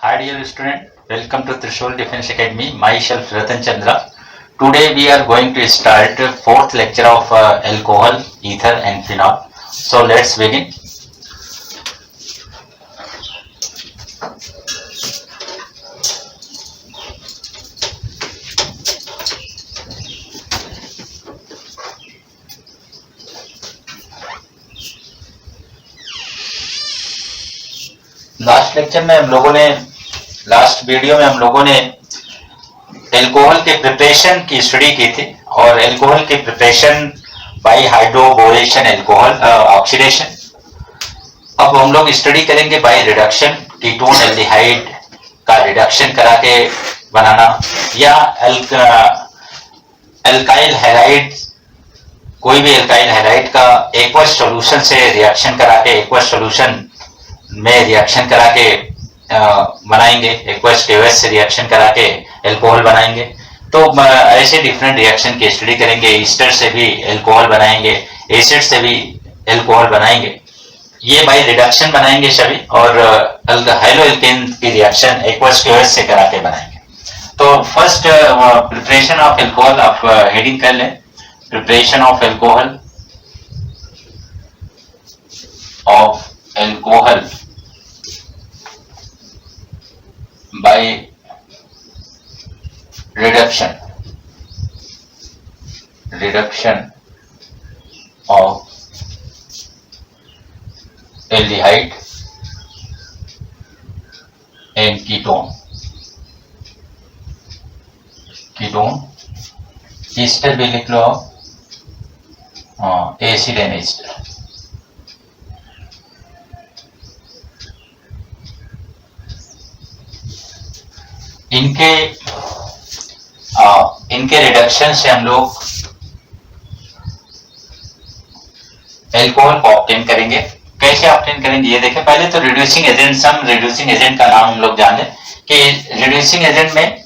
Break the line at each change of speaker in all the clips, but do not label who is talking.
Hi dear student, welcome to Trishul Defense Academy. Myself Ratan Chandra. Today we are going to start fourth lecture of alcohol, ether and phenol. So let's begin. Last video में हम लोगों ने alcohol के preparation की study की थी और alcohol के preparation bye hydroboration alcohol oxidation. अब हम लोग स्टडी करेंगे बाय रिडक्शन, कीटोन एल्डिहाइड का रिडक्शन करा के बनाना या एल्काइल हैलाइड, कोई भी एल्काइल हैलाइड का एक्वस सॉल्यूशन से रिएक्शन करा के एक्वस सॉल्यूशन में रिएक्शन करा के बनाएंगे, एक्वस केवस से रिएक्शन करा के एल्कोहल बनाएंगे। तो ऐसे डिफरेंट रिएक्शन की स्टडी करेंगे। ईस्टर से भी एल्कोहल बनाएंगे, एसिड से भी एल्कोहल बनाएंगे। ये बाय रिडक्शन बनाएंगे सभी और हेलो एल्केन की रिएक्शन एक्वस केवस से करा के बनाएंगे। तो फर्स्ट प्रिपरेशन ऑफ एल्कोहल आप हेडिंग कर लें, preparation of alcohol by reduction of aldehyde and ketone Easter भी लिख लो आप, एसिड एंड ईस्टर। इनके रिडक्शन से हम लोग एल्कोहल को ऑब्टेन करेंगे। कैसे ऑब्टेन करेंगे ये देखें। पहले तो रिड्यूसिंग एजेंट, सम रिड्यूसिंग एजेंट का नाम हम लोग जाने कि रिड्यूसिंग एजेंट में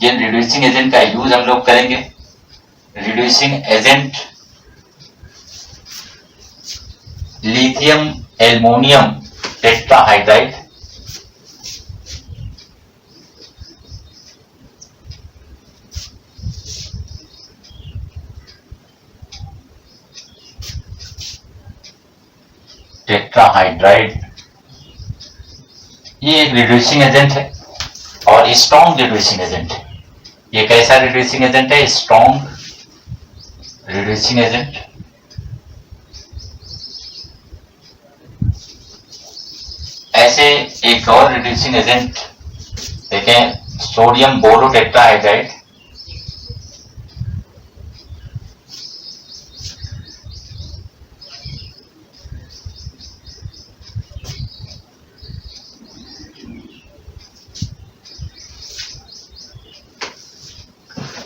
जिन रिड्यूसिंग एजेंट का यूज हम लोग करेंगे, रिड्यूसिंग एजेंट लिथियम एल्युमिनियम टेट्राहाइड्राइड, टेट्राहाइड्राइड ये एक रिड्यूसिंग एजेंट है और स्ट्रॉन्ग रिड्यूसिंग एजेंट है। ये कैसा रिड्यूसिंग एजेंट है? Strong reducing agent. ऐसे एक और रिड्यूसिंग एजेंट देखें, सोडियम बोरो टेट्राहाइड्राइड,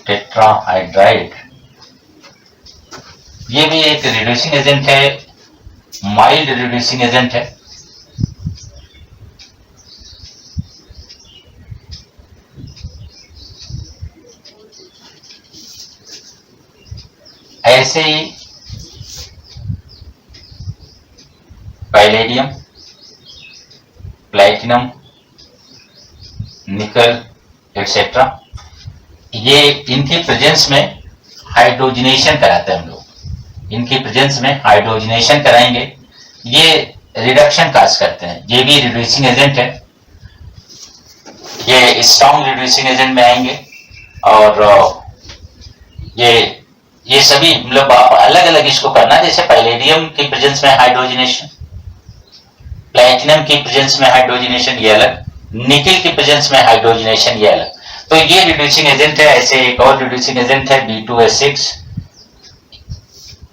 टेट्राहाइड्राइड ये भी एक रिड्यूसिंग एजेंट है, माइल्ड रिड्यूसिंग एजेंट है। ऐसे ही पैलेडियम, प्लैटिनम, निकल एक्सेट्रा, ये इनकी प्रेजेंस में हाइड्रोजनेशन कराते हैं हम लोग। इनकी प्रेजेंस में हाइड्रोजनेशन कराएंगे, ये रिडक्शन काज करते हैं। ये भी रिड्यूसिंग एजेंट है, ये स्ट्रॉन्ग रिड्यूसिंग एजेंट में आएंगे। और ये सभी मतलब आप अलग अलग इसको करना, जैसे पैलेडियम की प्रेजेंस में हाइड्रोजनेशन, प्लैटिनम की प्रेजेंस में हाइड्रोजनेशन ये अलग, निकल की प्रेजेंस में हाइड्रोजनेशन ये अलग। तो ये रिड्यूसिंग एजेंट है। ऐसे एक और रिड्यूसिंग एजेंट है B2S6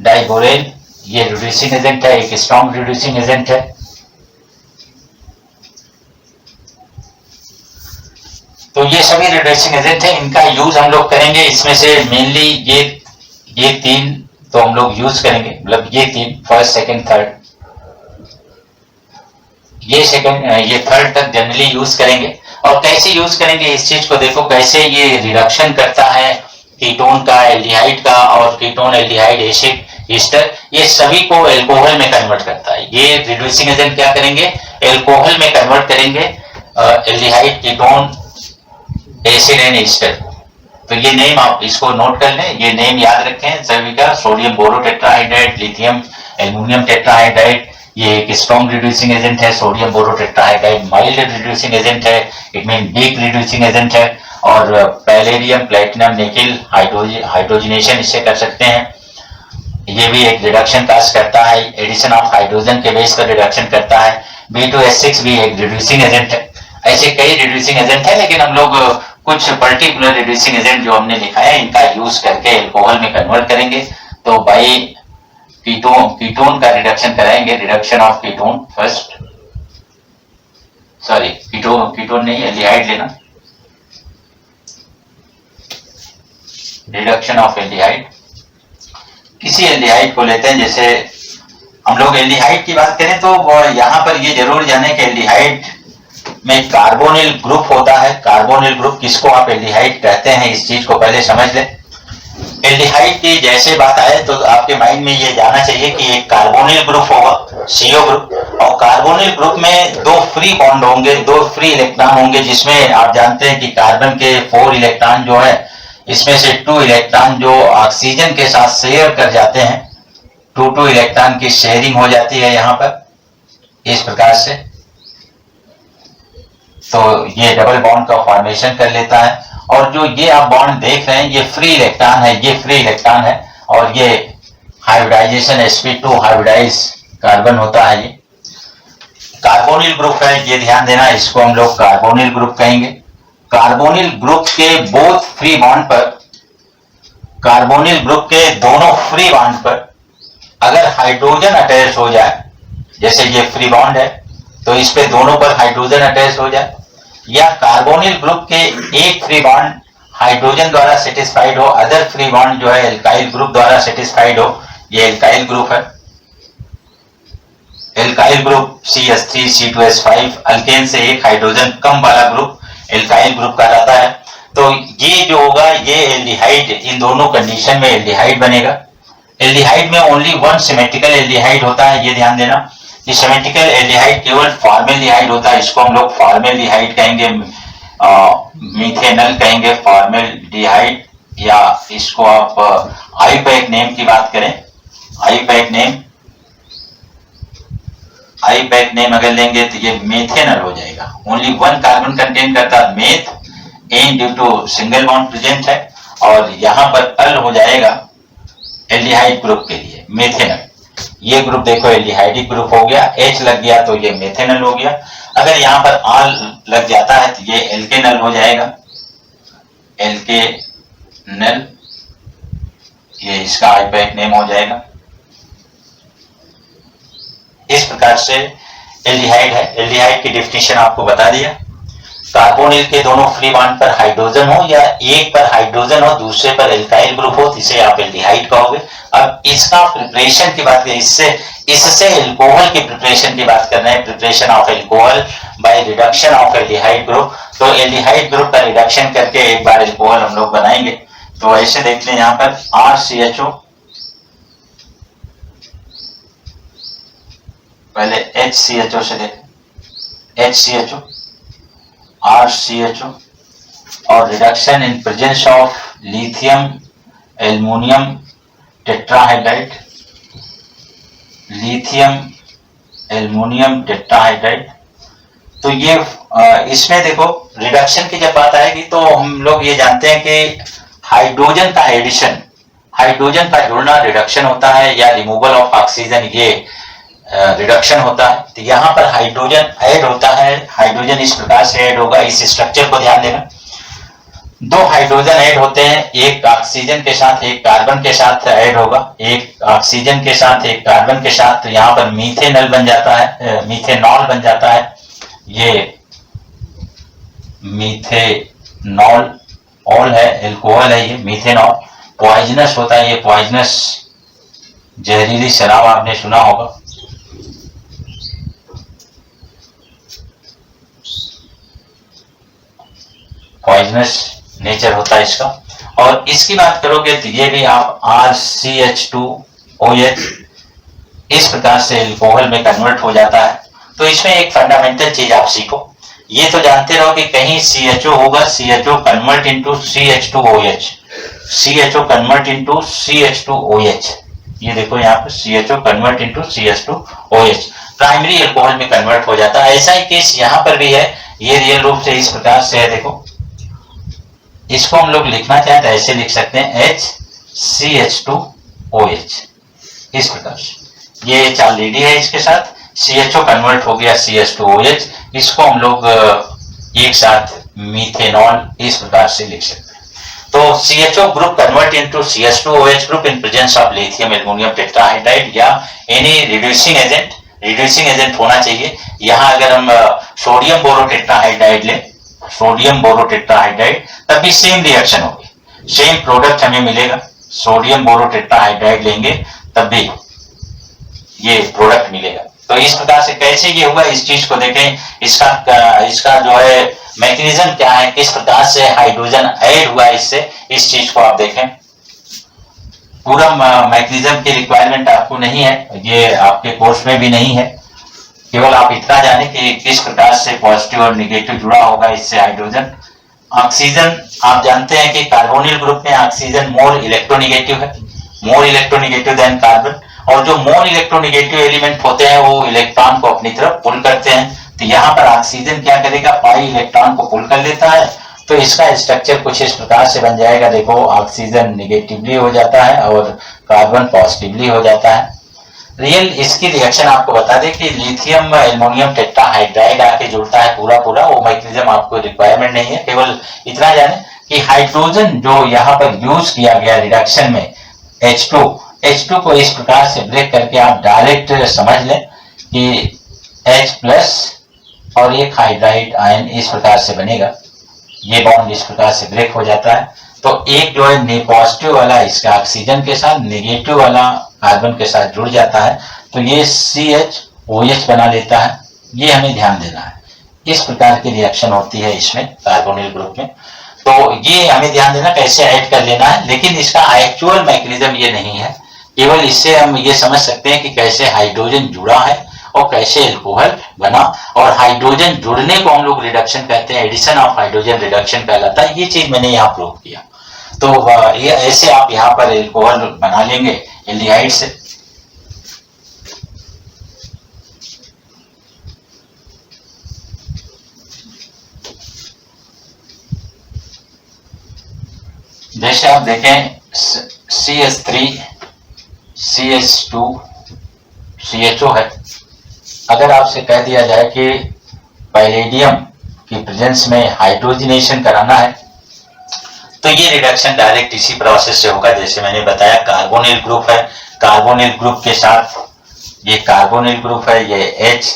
डाइबोरेल, ये रिड्यूसिंग एजेंट है, एक स्ट्रॉन्ग रिड्यूसिंग एजेंट है। तो ये सभी रिड्यूसिंग एजेंट है, इनका यूज हम लोग करेंगे। इसमें से मेनली ये तीन तो हम लोग यूज करेंगे, मतलब ये तीन, फर्स्ट सेकंड थर्ड, ये थर्ड तक जनरली यूज करेंगे। और कैसे यूज करेंगे इस चीज को देखो, कैसे ये रिडक्शन करता है कीटोन का, एल्डिहाइड का, और कीटोन एल्डिहाइड एसिड ईस्टर, ये सभी को एल्कोहल में कन्वर्ट करता है। ये रिड्यूसिंग एजेंट क्या करेंगे? एल्कोहल में कन्वर्ट करेंगे aldehyde, ketone, acid and ester. तो ये नेम आप इसको नोट कर लें, ये नेम याद रखें सभी का। Sodium borotetrahydride, lithium aluminium tetrahydride, ये एक स्ट्रॉन्ग रिड्यूसिंग एजेंट है। Sodium borotetrahydride mild reducing agent है, it mean weak reducing agent है। और पैलेडियम, प्लेटिनम, निकेल हाइड्रोजनेशन इससे कर सकते हैं, ये भी एक रिडक्शन काज करता है। एडिशन ऑफ हाइड्रोजन के बेस पर रिडक्शन करता है। B2H6 भी एक रिड्यूसिंग एजेंट है। ऐसे कई रिड्यूसिंग एजेंट है, लेकिन हम लोग कुछ पर्टिकुलर रिड्यूसिंग एजेंट जो हमने लिखा है इनका यूज करके एल्कोहल में कन्वर्ट करेंगे। तो बाई कीटोन का रिडक्शन कराएंगे, reduction of ketone first, sorry ketone नहीं, एल्डिहाइड लेना, रिडक्शन ऑफ एल्डिहाइड। किसी एल्डिहाइड को लेते हैं, जैसे हम लोग एल्डिहाइड की बात करें तो यहां पर ये जरूर जाने कि एल्डिहाइड में कार्बोनिल ग्रुप होता है। कार्बोनिल ग्रुप किसको आप एल्डिहाइड कहते हैं, इस चीज को पहले समझ लें। एल्डिहाइड की जैसे बात आए तो आपके माइंड में ये जाना चाहिए कि एक कार्बोनिल ग्रुप होगा, CO ग्रुप, और कार्बोनिल ग्रुप में दो फ्री बॉन्ड होंगे, दो फ्री इलेक्ट्रॉन होंगे, जिसमें आप जानते हैं कि कार्बन के 4 इलेक्ट्रॉन जो है, इसमें से 2 इलेक्ट्रॉन जो ऑक्सीजन के साथ शेयर कर जाते हैं, 2 इलेक्ट्रॉन की शेयरिंग हो जाती है यहां पर इस प्रकार से। तो ये डबल बॉन्ड का फॉर्मेशन कर लेता है। और जो ये आप बॉन्ड देख रहे हैं ये फ्री इलेक्ट्रॉन है, ये फ्री इलेक्ट्रॉन है, और ये हाइब्रिडाइजेशन sp2 हाइब्रिडाइज कार्बन होता है। ये कार्बोनिल ग्रुप है, ये ध्यान देना, इसको हम लोग कार्बोनिल ग्रुप कहेंगे। कार्बोनिल ग्रुप के बोथ फ्री बॉन्ड पर, कार्बोनिल ग्रुप के दोनों फ्री बॉन्ड पर अगर हाइड्रोजन अटैच हो जाए, जैसे ये फ्री बॉन्ड है तो इस पे दोनों पर हाइड्रोजन अटैच हो जाए, या कार्बोनिल ग्रुप के एक फ्री बॉन्ड हाइड्रोजन द्वारा सेटिस्फाइड हो, अदर फ्री बॉन्ड जो है एल्काइल ग्रुप द्वारा सेटिस्फाइड हो, ये एल्काइल ग्रुप है। एल्काइल ग्रुप CH3C2H5, अल्केन से एक हाइड्रोजन कम वाला ग्रुप एल्काइल ग्रुप कहलाता है। तो ये जो होगा ये एल्डिहाइड, इन दोनों कंडीशन में एल्डिहाइड बनेगा। एल्डिहाइड में ओनली वन सिमेट्रिकल एल्डिहाइड होता है, ये ध्यान देना कि सिमेट्रिकल एल्डिहाइड केवल फॉर्मेल्डिहाइड होता है, इसको हम लोग फॉर्मेल्डिहाइड कहेंगे, मीथेनल कहेंगे फॉर्मेल्डिहाइड, या इसको आप आईपैक नेम की बात करें, आईपैक नेम अगर लेंगे तो ये मेथेनल हो जाएगा। ओनली वन कार्बन कंटेन करता है methane due to single bond present है, और यहां पर अल हो जाएगा एल्डिहाइड ग्रुप के लिए मेथेनल। ये ग्रुप देखो एल्डिहाइडिक ग्रुप हो गया, H लग गया तो ये मेथेनल हो गया। अगर यहां पर आल लग जाता है तो ये एल्केनल हो जाएगा, एल्केनल, ये इसका आईपैक नेम हो जाएगा। इस प्रकार से एल्डिहाइड है। एल्डिहाइड की डेफिनेशन आपको बता दिया। कार्बोनिल के दोनों फ्री बॉन्ड पर हाइड्रोजन हो, या एक पर हाइड्रोजन हो दूसरे पर एल्काइल ग्रुप हो, इसे आप एल्डिहाइड कहोगे। अब इसका प्रिपरेशन की बात करें, इससे एल्कोहल की प्रिपरेशन की बात कर रहे हैं, preparation of alcohol by reduction of aldehyde group. तो एल्डिहाइड ग्रुप का रिडक्शन करके एक बार एल्कोहल हम लोग बनाएंगे। तो ऐसे देखते हैं यहाँ पर RCHO, पहले HCHO से देखें, HCHO, RCHO, और reduction in presence of lithium aluminium tetrahydride, lithium aluminium tetrahydride. तो ये इसमें देखो रिडक्शन की जब बात आएगी तो हम लोग ये जानते हैं कि हाइड्रोजन का एडिशन, हाइड्रोजन का जुड़ना रिडक्शन होता है, या रिमूवल ऑफ ऑक्सीजन ये रिडक्शन होता है। तो यहाँ पर हाइड्रोजन ऐड होता है, हाइड्रोजन इस प्रकार से ऐड होगा, इस स्ट्रक्चर को ध्यान देना। 2 हाइड्रोजन ऐड होते हैं, एक ऑक्सीजन के साथ एक कार्बन के साथ ऐड होगा, एक ऑक्सीजन के साथ एक कार्बन के साथ, तो यहाँ पर मीथेनल बन जाता है, मीथेनॉल बन जाता है। ये मीथेनॉल ऑल है, एल्कोहल है, ये मीथेनॉल पॉइजनस होता है, ये पॉइजनस जहरीली शराब आपने सुना होगा। पॉइजनस नेचर होता है इसका। और इसकी बात करोगे तो ये भी आप RCH2OH इस प्रकार से एल्कोहल में कन्वर्ट हो जाता है। तो इसमें एक फंडामेंटल चीज आप सीखो ये तो जानते रहो कि कहीं CHO होगा, CHO convert into CH2OH, CHO convert into CH2OH। ये देखो यहाँ पे CHO convert into CH2OH primary alcohol में कन्वर्ट हो जाता है। ऐसा ही केस यहाँ पर भी है। ये रियल रूप से इस प्रकार से है, देखो इसको हम लोग लिखना चाहें तो ऐसे लिख सकते हैं HCH2OH इस प्रकार से। ये H ऑलरेडी है, इसके साथ CHO कन्वर्ट हो गया CH2OH, इसको हम लोग एक साथ मीथेनॉल इस प्रकार से लिख सकते हैं। तो CHO group convert into CH2OH group in presence of lithium aluminium tetrahydride या any reducing agent, reducing agent होना चाहिए। यहाँ अगर हम सोडियम बोरोटेट्राहाइड्राइड लें, सोडियम बोरोटेट्राहाइड्राइड, तब भी सेम रिएक्शन होगी, सेम प्रोडक्ट हमें मिलेगा। सोडियम बोरोटेट्राहाइड्राइड लेंगे तब भी ये प्रोडक्ट मिलेगा। तो इस प्रकार से कैसे ये हुआ, इस चीज को देखें। इसका जो है मैकेनिज्म क्या है, किस प्रकार से हाइड्रोजन ऐड हुआ इससे, इस चीज को आप देखें। पूरा मैकेनिज्म की रिक्वायरमेंट आपको नहीं है, ये आपके कोर्स में भी नहीं है, केवल आप इतना जाने कि किस प्रकार से पॉजिटिव और निगेटिव जुड़ा होगा इससे हाइड्रोजन। ऑक्सीजन आप जानते हैं कि कार्बोनिल ग्रुप में ऑक्सीजन मोर इलेक्ट्रोनिगेटिव है, मोर इलेक्ट्रोनिगेटिव देन कार्बन, और जो मोर इलेक्ट्रोनिगेटिव एलिमेंट होते हैं वो इलेक्ट्रॉन को अपनी तरफ पुल करते हैं। तो यहाँ पर ऑक्सीजन क्या करेगा, पाई इलेक्ट्रॉन को पुल कर लेता है। तो इसका स्ट्रक्चर कुछ इस प्रकार से बन जाएगा, देखो ऑक्सीजन निगेटिवली हो जाता है और कार्बन पॉजिटिवली हो जाता है। रियल इसकी रिएक्शन आपको बता दें कि लिथियम एल्युमिनियम टेट्राहाइड्राइड आके जुड़ता है पूरा पूरा, वो मैकेनिज्म आपको रिक्वायरमेंट नहीं है, केवल इतना जाने कि हाइड्रोजन जो यहाँ पर यूज किया गया रिडक्शन में H2 को इस प्रकार से ब्रेक करके आप डायरेक्ट समझ लें कि H+ और एक हाइड्राइड आयन इस प्रकार से बनेगा, ये बॉन्ड इस प्रकार से ब्रेक हो जाता है। तो एक जो है पॉजिटिव वाला इसका ऑक्सीजन के साथ, नेगेटिव वाला कार्बन के साथ जुड़ जाता है, तो ये CHOH बना लेता है। ये हमें ध्यान देना है, इस प्रकार की रिएक्शन होती है इसमें कार्बोनिल ग्रुप में। तो ये हमें ध्यान देना कैसे ऐड कर लेना है, लेकिन इसका एक्चुअल मैकेनिज्म ये नहीं है, केवल इससे हम ये समझ सकते हैं कि कैसे हाइड्रोजन जुड़ा है और कैसे अल्कोहल बना। और हाइड्रोजन जुड़ने को हम लोग रिडक्शन कहते हैं, एडिशन ऑफ हाइड्रोजन रिडक्शन कहलाता है। ये चीज मैंने यहाँ प्रूव किया। तो ये ऐसे आप यहाँ पर अल्कोहल बना लेंगे एल्डिहाइड से। जैसे आप देखें CH3 CH2 CHO है। अगर आपसे कह दिया जाए कि पैलेडियम की प्रेजेंस में हाइड्रोजनेशन कराना है, तो ये रिडक्शन डायरेक्ट इसी प्रोसेस से होगा। जैसे मैंने बताया कार्बोनिल ग्रुप है, कार्बोनिल ग्रुप के साथ ये कार्बोनिल ग्रुप है, ये H,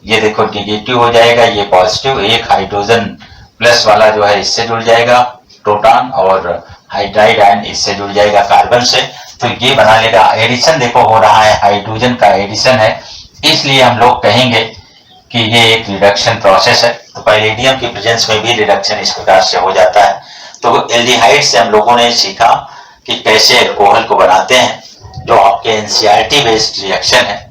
ये देखो नेगेटिव हो जाएगा, ये पॉजिटिव, एक हाइड्रोजन प्लस वाला जो है इससे जुड़ जाएगा प्रोटॉन, और हाइड्राइड आयन इससे जुड़ जाएगा कार्बन से। तो ये बना लेगा एडिशन, देखो हो रहा है, हाइड्रोजन का एडिशन है, इसलिए हम लोग कहेंगे कि ये एक रिडक्शन प्रोसेस है। तो पैलेडियम की प्रेजेंस में भी रिडक्शन इस प्रकार से हो जाता है। तो एल्डिहाइड से हम लोगों ने सीखा कि कैसे अल्कोहल को बनाते हैं, जो आपके एनसीईआरटी बेस्ड रिएक्शन है,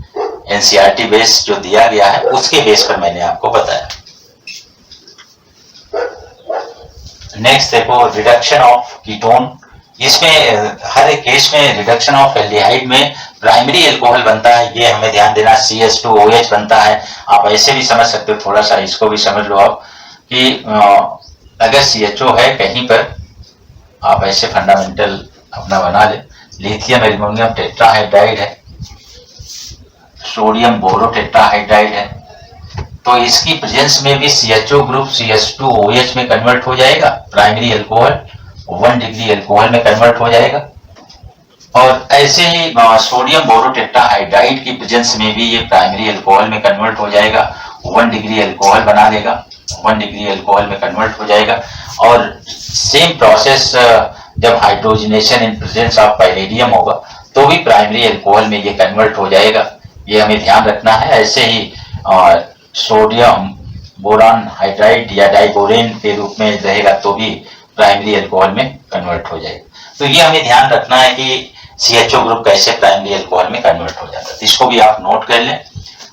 एनसीईआरटी बेस्ड जो दिया गया है उसके बेस पर मैंने आपको बताया। नेक्स्ट देखो रिडक्शन ऑफ कीटोन। इसमें हर एक केस में रिडक्शन ऑफ एल्डिहाइड में प्राइमरी अल्कोहल बनता है, ये हमें ध्यान देना। CH2OH बनता है। आप ऐसे भी समझ सकते हो, थोड़ा सा इसको भी समझ लो आप कि अगर CHO है कहीं पर, आप ऐसे फंडामेंटल अपना बना ले, लिथियम एल्युमिनियम टेट्राहाइड्राइड है, सोडियम बोरोटेट्राहाइड्राइड है, तो इसकी प्रेजेंस में भी CHO ग्रुप CH2OH में कन्वर्ट हो जाएगा, प्राइमरी अल्कोहल 1 डिग्री अल्कोहल में कन्वर्ट हो जाएगा। और ऐसे ही सोडियम बोरोटेट्राहाइड्राइड की प्रेजेंस में भी ये प्राइमरी अल्कोहल में कन्वर्ट हो जाएगा, 1 डिग्री अल्कोहल बना लेगा, 1 डिग्री अल्कोहल में कन्वर्ट हो जाएगा। और सेम प्रोसेस जब hydrogenation in presence of palladium होगा तो भी प्राइमरी अल्कोहल में ये कन्वर्ट हो जाएगा, ये हमें ध्यान रखना है। ऐसे ही सोडियम बोरान हाइड्राइड या डाइबोरेन के रूप में रहेगा तो भी प्राइमरी अल्कोहल में कन्वर्ट हो जाएगा। तो ये हमें ध्यान रखना है कि CHO ग्रुप कैसे प्राइमरी अल्कोहल में कन्वर्ट हो जाता है, इसको भी आप नोट कर लें।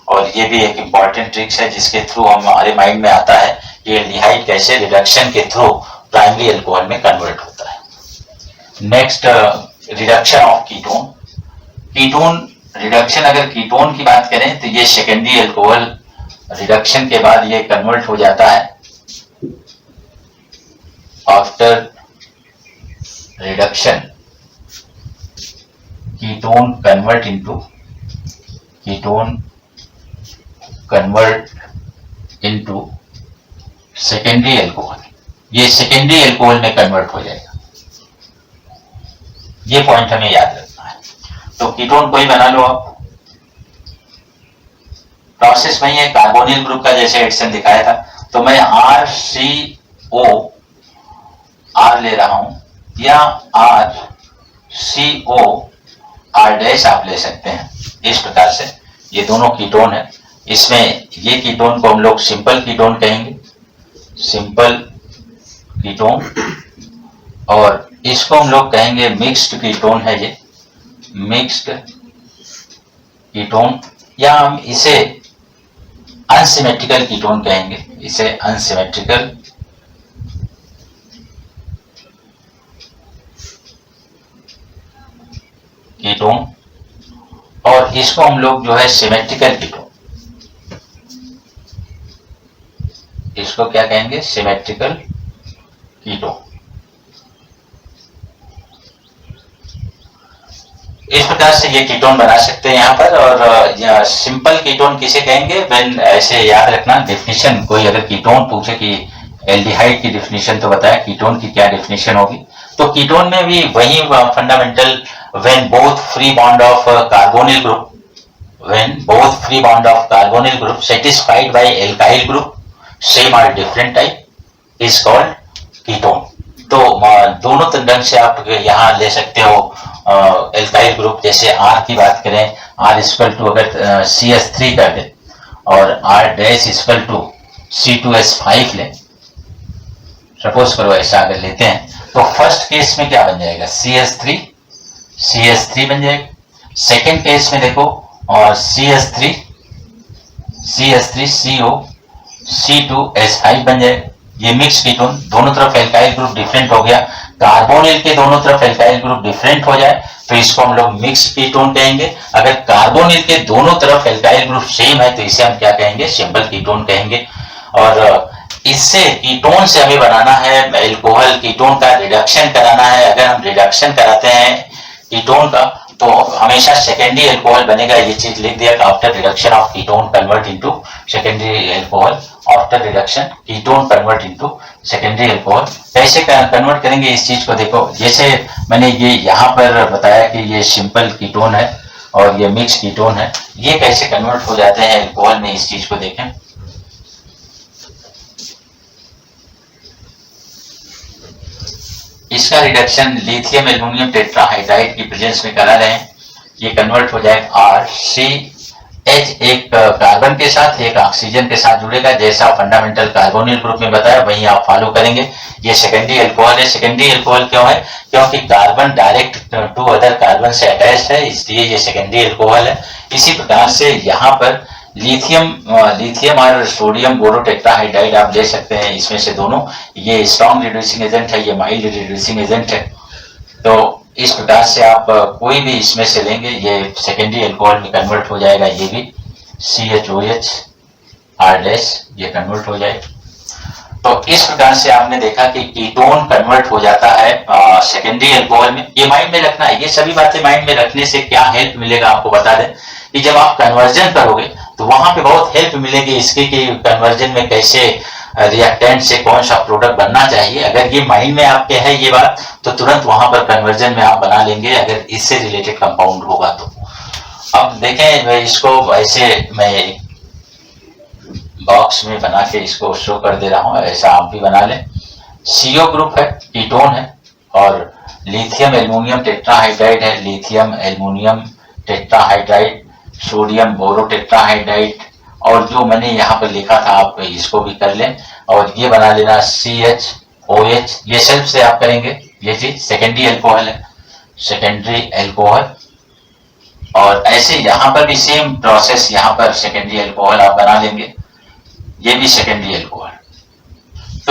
और ये भी एक इम्पॉर्टेंट ट्रिक्स है जिसके थ्रू हमारे माइंड में आता है कि एल्डिहाइड कैसे रिडक्शन के थ्रू प्राइमरी अल्कोहल में कन्वर्ट होता है। Next, reduction of ketone. Ketone reduction, अगर कीटोन की बात करें तो ये सेकेंडरी अल्कोहल रिडक्शन के बाद ये कन्वर्ट हो जाता है after reduction ketone convert into secondary alcohol. ये सेकेंडरी अल्कोहल में कन्वर्ट हो जाएगा, ये पॉइंट हमें याद रखना है। तो कीटोन कोई बना लो आप, प्रोसेस वही है, कार्बोनिल ग्रुप का जैसे एडिशन दिखाया था। तो मैं RCO R ले रहा हूं या RCO R' आप ले सकते हैं। इस प्रकार से ये दोनों कीटोन है। इसमें ये कीटोन को हम लोग सिंपल कीटोन कहेंगे, सिंपल कीटोन, और इसको हम लोग कहेंगे मिक्स्ड कीटोन है, ये मिक्स्ड कीटोन, या हम इसे अनसिमेट्रिकल कीटोन कहेंगे, इसे अनसिमेट्रिकल कीटोन, और इसको हम लोग जो है सिमेट्रिकल कीटोन, इसको क्या कहेंगे, सिमेट्रिकल कीटोन। इस प्रकार से ये कीटोन बना सकते हैं यहाँ पर। और सिंपल कीटोन किसे कहेंगे, व्हेन, ऐसे याद रखना डेफिनेशन, कोई अगर कीटोन पूछे कि एल्डिहाइड की डेफिनेशन तो बताया, कीटोन की क्या डेफिनेशन होगी। तो कीटोन में भी वही fundamental, when both free bond of carbonyl group, when both free bond of carbonyl group satisfied by alkyl group same or different type is called ketone। तो दोनों ढंग से आप यहाँ ले सकते हो एल्काइल ग्रुप। जैसे R की बात करें, R इक्वल टू अगर CH3 कर दे और R' इक्वल टू C2H5 ले, सपोज करो ऐसा अगर लेते हैं, तो फर्स्ट केस में क्या बन जाएगा, CH3 बन जाएगा। सेकेंड केस में देखो, और CH3 CO C2H5 बन जाए। ये मिक्स कीटोन, दोनों तरफ एल्काइल ग्रुप डिफरेंट हो गया, कार्बोनिल के दोनों तरफ एल्काइल ग्रुप डिफरेंट हो जाए तो इसको हम लोग मिक्स कीटोन कहेंगे। अगर कार्बोनिल के दोनों तरफ एल्काइल ग्रुप सेम है तो इसे हम क्या कहेंगे, सिंपल कीटोन कहेंगे। और इससे कीटोन से हमें बनाना है एल्कोहल, कीटोन का रिडक्शन कराना है। अगर हम रिडक्शन कराते हैं कीटोन का तो हमेशा सेकेंडरी अल्कोहल बनेगा। ये चीज लिख दिया, after reduction of ketone convert into secondary alcohol, after reduction ketone convert into secondary alcohol. कैसे कन्वर्ट करेंगे इस चीज को देखो, जैसे मैंने ये यहाँ पर बताया कि ये सिंपल कीटोन है और ये मिक्स कीटोन है, ये कैसे कन्वर्ट हो जाते हैं अल्कोहल में, इस चीज को देखें। इसका रिडक्शन लिथियम एल्युमिनियम टेट्राहाइड्राइड की प्रेजेंस में करा रहे हैं, ये कन्वर्ट हो जाएगा RCH, एक कार्बन के साथ एक ऑक्सीजन के साथ जुड़ेगा। जैसा फंडामेंटल कार्बोनिल ग्रुप में बताया वही आप फॉलो करेंगे। ये सेकेंडरी अल्कोहल है। सेकेंडरी अल्कोहल क्यों है, क्योंकि carbon direct to other carbon से अटैच है, इसलिए ये सेकेंडरी अल्कोहल है। इसी प्रकार से यहाँ पर लिथियम और सोडियम बोरोटेट्राहाइड्राइड आप ले सकते हैं, इसमें से दोनों, ये स्ट्रॉन्ग रिड्यूसिंग एजेंट है, ये माइल्ड रिड्यूसिंग एजेंट है। तो इस प्रकार से आप कोई भी इसमें से लेंगे ये सेकेंडरी अल्कोहल में कन्वर्ट हो जाएगा। ये भी CHOH R' ये कन्वर्ट हो जाएगा। तो इस प्रकार से आपने देखा कि कीटोन कन्वर्ट हो जाता है सेकेंडरी अल्कोहल में। ये माइंड में रखना है, ये सभी बातें माइंड में रखने से क्या हेल्प मिलेगा आपको बता दें कि जब आप कन्वर्जन करोगे तो वहां पे बहुत हेल्प मिलेगी इसकी कि कन्वर्जन में कैसे रिएक्टेंट से कौन सा प्रोडक्ट बनना चाहिए। अगर ये माइंड में आपके है ये बात तो तुरंत वहां पर कन्वर्जन में आप बना लेंगे अगर इससे रिलेटेड कंपाउंड होगा तो। अब देखें, मैं इसको ऐसे मैं बॉक्स में बना के इसको शो कर दे रहा हूं, ऐसा आप भी बना लें। CO ग्रुप है, कीटोन है, और लिथियम एल्युमिनियम टेट्राहाइड्राइड है, लिथियम एल्युमिनियम टेट्राहाइड्राइड, सोडियम बोरोटेट्राहाइड्राइड, और जो मैंने यहाँ पर लिखा था आप इसको भी कर लें। और ये बना लेना CHOH, ये सेल्फ से आप करेंगे, ये चीज सेकेंडरी अल्कोहल है, सेकेंडरी अल्कोहल। और ऐसे यहाँ पर भी सेम प्रोसेस, यहाँ पर सेकेंडरी अल्कोहल आप बना लेंगे, ये भी सेकेंडरी अल्कोहल।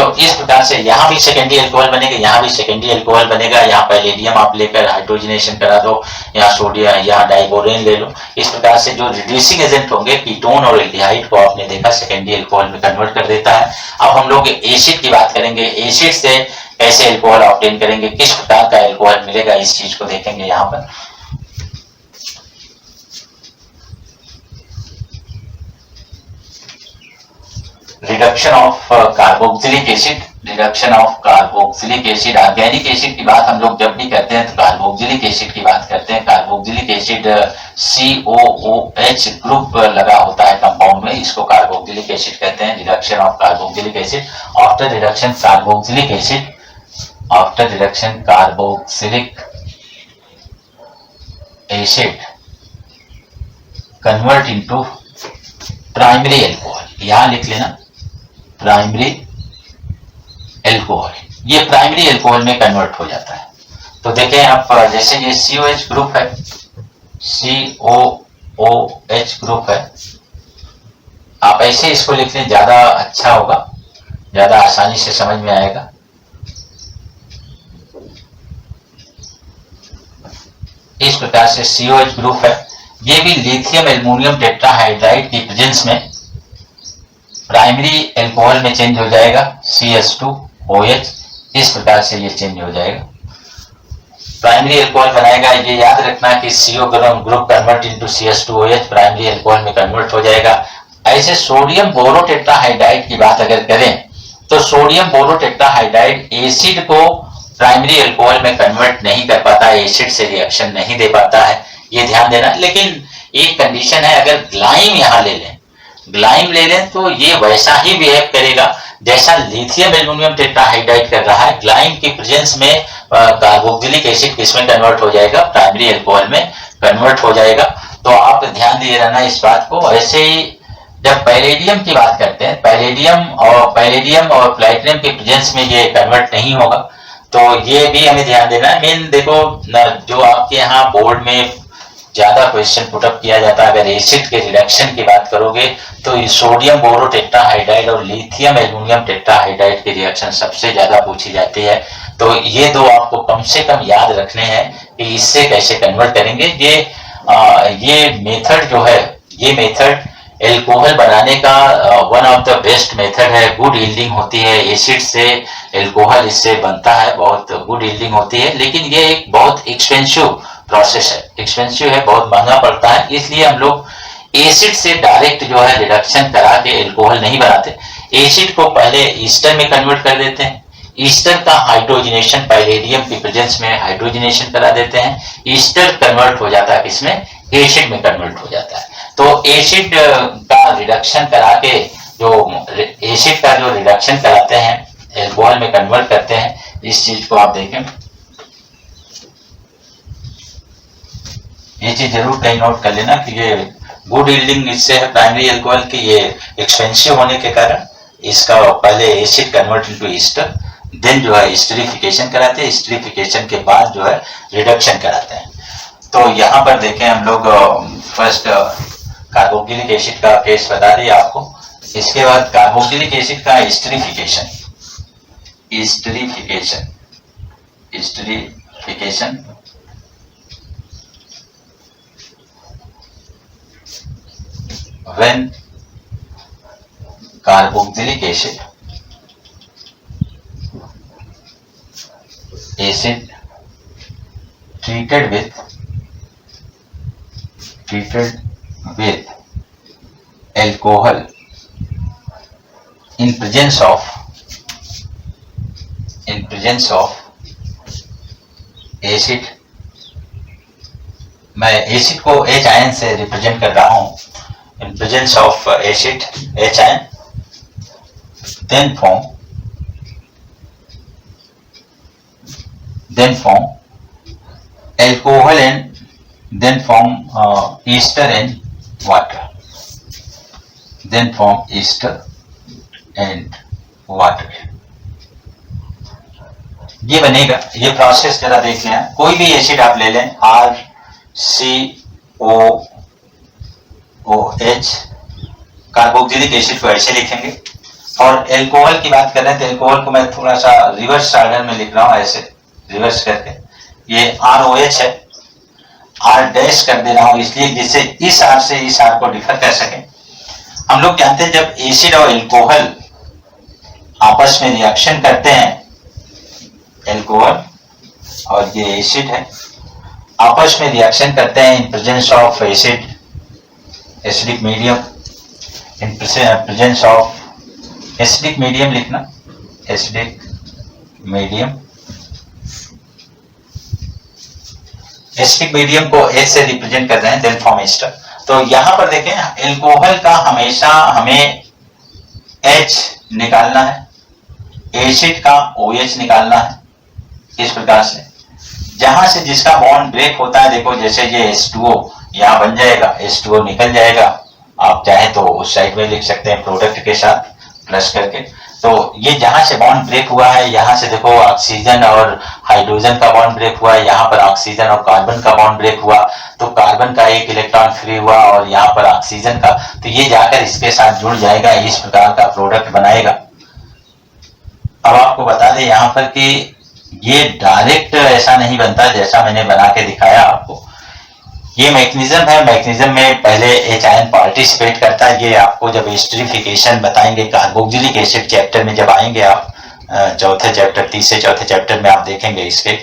तो इस प्रकार से यहाँ भी सेकेंडरी अल्कोहल बनेगा, यहाँ भी सेकेंडरी अल्कोहल बनेगा। यहाँ पैलेडियम आप लेकर हाइड्रोजनेशन करा दो, यहाँ सोडियम, यहाँ डाइबोरेन ले लो। इस प्रकार से जो रिड्यूसिंग एजेंट होंगे कीटोन और एल्डिहाइड को आपने देखा सेकेंडरी अल्कोहल में कन्वर्ट कर देता है। अब हम लोग एसिड की बात करेंगे, एसिड से कैसे अल्कोहल ऑब्टेन करेंगे, किस प्रकार का अल्कोहल मिलेगा, इस चीज को देखेंगे यहाँ पर। Reduction of carboxylic acid, reduction of carboxylic acid. Organic acid की बात हम लोग जब भी करते हैं तो कार्बोक्सिलिक एसिड की बात करते हैं। कार्बोक्सिलिक एसिड COOH ग्रुप लगा होता है कंपाउंड में, इसको कार्बोक्सिलिक एसिड कहते हैं। Reduction of carboxylic acid, after reduction carboxylic acid, after reduction carboxylic acid convert into primary alcohol. यहां लिख लेना प्राइमरी अल्कोहल, ये प्राइमरी अल्कोहल में कन्वर्ट हो जाता है। तो देखें आप, जैसे ये COH ग्रुप है, COOH ग्रुप है, आप ऐसे इसको लिख लें, ज्यादा अच्छा होगा, ज्यादा आसानी से समझ में आएगा। इस प्रकार से COH ग्रुप है, ये भी लिथियम एल्युमिनियम टेट्राहाइड्राइड की प्रेजेंस में प्राइमरी अल्कोहल में चेंज हो जाएगा, CS2OH। इस प्रकार से ये चेंज हो जाएगा, प्राइमरी अल्कोहल बनाएगा। ये याद रखना कि CO group convert into CS2OH primary alcohol में कन्वर्ट हो जाएगा। ऐसे सोडियम बोरोटेट्राहाइड्राइड की बात अगर करें तो सोडियम बोरोटेट्राहाइड्राइड एसिड को प्राइमरी अल्कोहल में कन्वर्ट नहीं कर पाता, एसिड से रिएक्शन नहीं दे पाता है, ये ध्यान देना। लेकिन एक कंडीशन है, अगर ग्लाइम यहां ले लें, ग्लाइम ले लें तो ये वैसा ही बिहेव करेगा जैसा लिथियम एल्युमिनियम टेट्राहाइड्राइड कर रहा है। ग्लाइम की प्रेजेंस में कार्बोक्सिलिक एसिड किसमें कन्वर्ट हो जाएगा, प्राइमरी अल्कोहल में कन्वर्ट हो जाएगा। तो आप ध्यान दिए रहना इस बात को। ऐसे ही जब पैलेडियम की बात करते हैं, पैलेडियम और प्लैटिनम के प्रेजेंस में ये कन्वर्ट नहीं होगा, तो ये भी हमें ध्यान देना है। मेन देखो, जो आपके यहाँ बोर्ड में ज्यादा क्वेश्चन पुटअप किया जाता है, अगर एसिड के रिडक्शन की बात करोगे तो सोडियम बोरोटेट्राहाइड्राइड और लिथियम एल्युमिनियम टेट्राहाइड्राइड की रिएक्शन सबसे ज्यादा पूछी जाती है। तो ये दो आपको कम से कम याद रखने हैं कि इससे कैसे कन्वर्ट करेंगे। ये मेथड जो है, ये मेथड एल्कोहल बनाने का one of the best method है। गुड यील्डिंग होती है, एसिड से एल्कोहल इससे बनता है, बहुत गुड यील्डिंग होती है। लेकिन ये एक बहुत एक्सपेंसिव प्रोसेस है, एक्सपेंसिव है, बहुत महंगा पड़ता है। इसलिए हम लोग एसिड से डायरेक्ट जो है रिडक्शन करा के एल्कोहल नहीं बनाते, एसिड को पहले ईस्टर में कन्वर्ट कर देते हैं। ईस्टर का हाइड्रोजनेशन पैलेडियम की प्रेजेंस में हाइड्रोजनेशन करा देते हैं, ईस्टर कन्वर्ट हो जाता है, किसमें, एसिड में कन्वर्ट हो जाता है। तो एसिड का रिडक्शन करा के, जो एसिड का जो रिडक्शन कराते हैं एल्कोहल में कन्वर्ट करते हैं, इस चीज को आप देखें। ये चीज जरूर कहीं नोट कर लेना कि ये गुड यील्डिंग इससे है प्राइमरी अल्कोहल की, ये एक्सपेंसिव होने के कारण इसका पहले acid convert into ester, then जो है एस्टरिफिकेशन कराते हैं, एस्टरिफिकेशन के बाद जो है रिडक्शन कराते हैं। तो यहाँ पर देखें हम लोग फर्स्ट कार्बोक्सिलिक एसिड का केस बता दिया आपको। इसके बाद कार्बोक्सिलिक एसिड का esterification, esterification, esterification when carboxylic acid treated with alcohol in presence of acid, मैं एसिड को H आयन से रिप्रेजेंट कर रहा हूं, in presence of acid H ion, then form alcohol and then form ester and water, then form ester and water। ये बनेगा, ये process जरा देख लें। कोई भी एसिड आप ले लें, RCOOH, कार्बोक्सिलिक एसिड को ऐसे लिखेंगे, और एल्कोहल की बात कर रहे हैं तो एल्कोहल को मैं थोड़ा सा रिवर्स ऑर्डर में लिख रहा हूं, ऐसे रिवर्स करके। ये ROH है, R डैश कर दे रहा हूं इसलिए जिससे इस R से इस R को डिफर कर सके। हम लोग जानते हैं जब एसिड और एल्कोहल आपस में रिएक्शन करते हैं, एल्कोहल और ये एसिड है, आपस में रिएक्शन करते हैं इन presence of acid, acidic medium, in presence of acidic medium लिखना, एसिडिक मीडियम। एसिडिक मीडियम को H से रिप्रेजेंट कर रहे हैं, देन फॉर्म एस्टर। तो यहां पर देखें एल्कोहल का हमेशा हमें H निकालना है, एसिड का OH निकालना है। इस प्रकार से जहां से जिसका बॉन्ड ब्रेक होता है, देखो जैसे ये H2O यहां बन जाएगा, H2O निकल जाएगा, आप चाहे तो उस साइड में लिख सकते हैं प्रोडक्ट के साथ प्लस करके। तो ये जहां से बॉन्ड ब्रेक हुआ है, यहां से देखो ऑक्सीजन और हाइड्रोजन का बॉन्ड ब्रेक हुआ है, यहां पर ऑक्सीजन और कार्बन का बॉन्ड ब्रेक हुआ, तो कार्बन का एक इलेक्ट्रॉन फ्री हुआ और यहाँ पर ऑक्सीजन का, तो ये जाकर इसके साथ जुड़ जाएगा, इस प्रकार का प्रोडक्ट बनाएगा। अब आपको बता दें यहाँ पर कि ये डायरेक्ट ऐसा नहीं बनता जैसा मैंने बना के दिखाया आपको, ये मैकेनिज्म है। मैकेनिज्म में पहले H आयन पार्टिसिपेट करता है, ये आपको जब एस्टरिफिकेशन बताएंगे कार्बोक्सिलिक एसिड चैप्टर में जब आएंगे आप, चौथे चैप्टर, तीसरे चौथे चैप्टर में आप देखेंगे इसके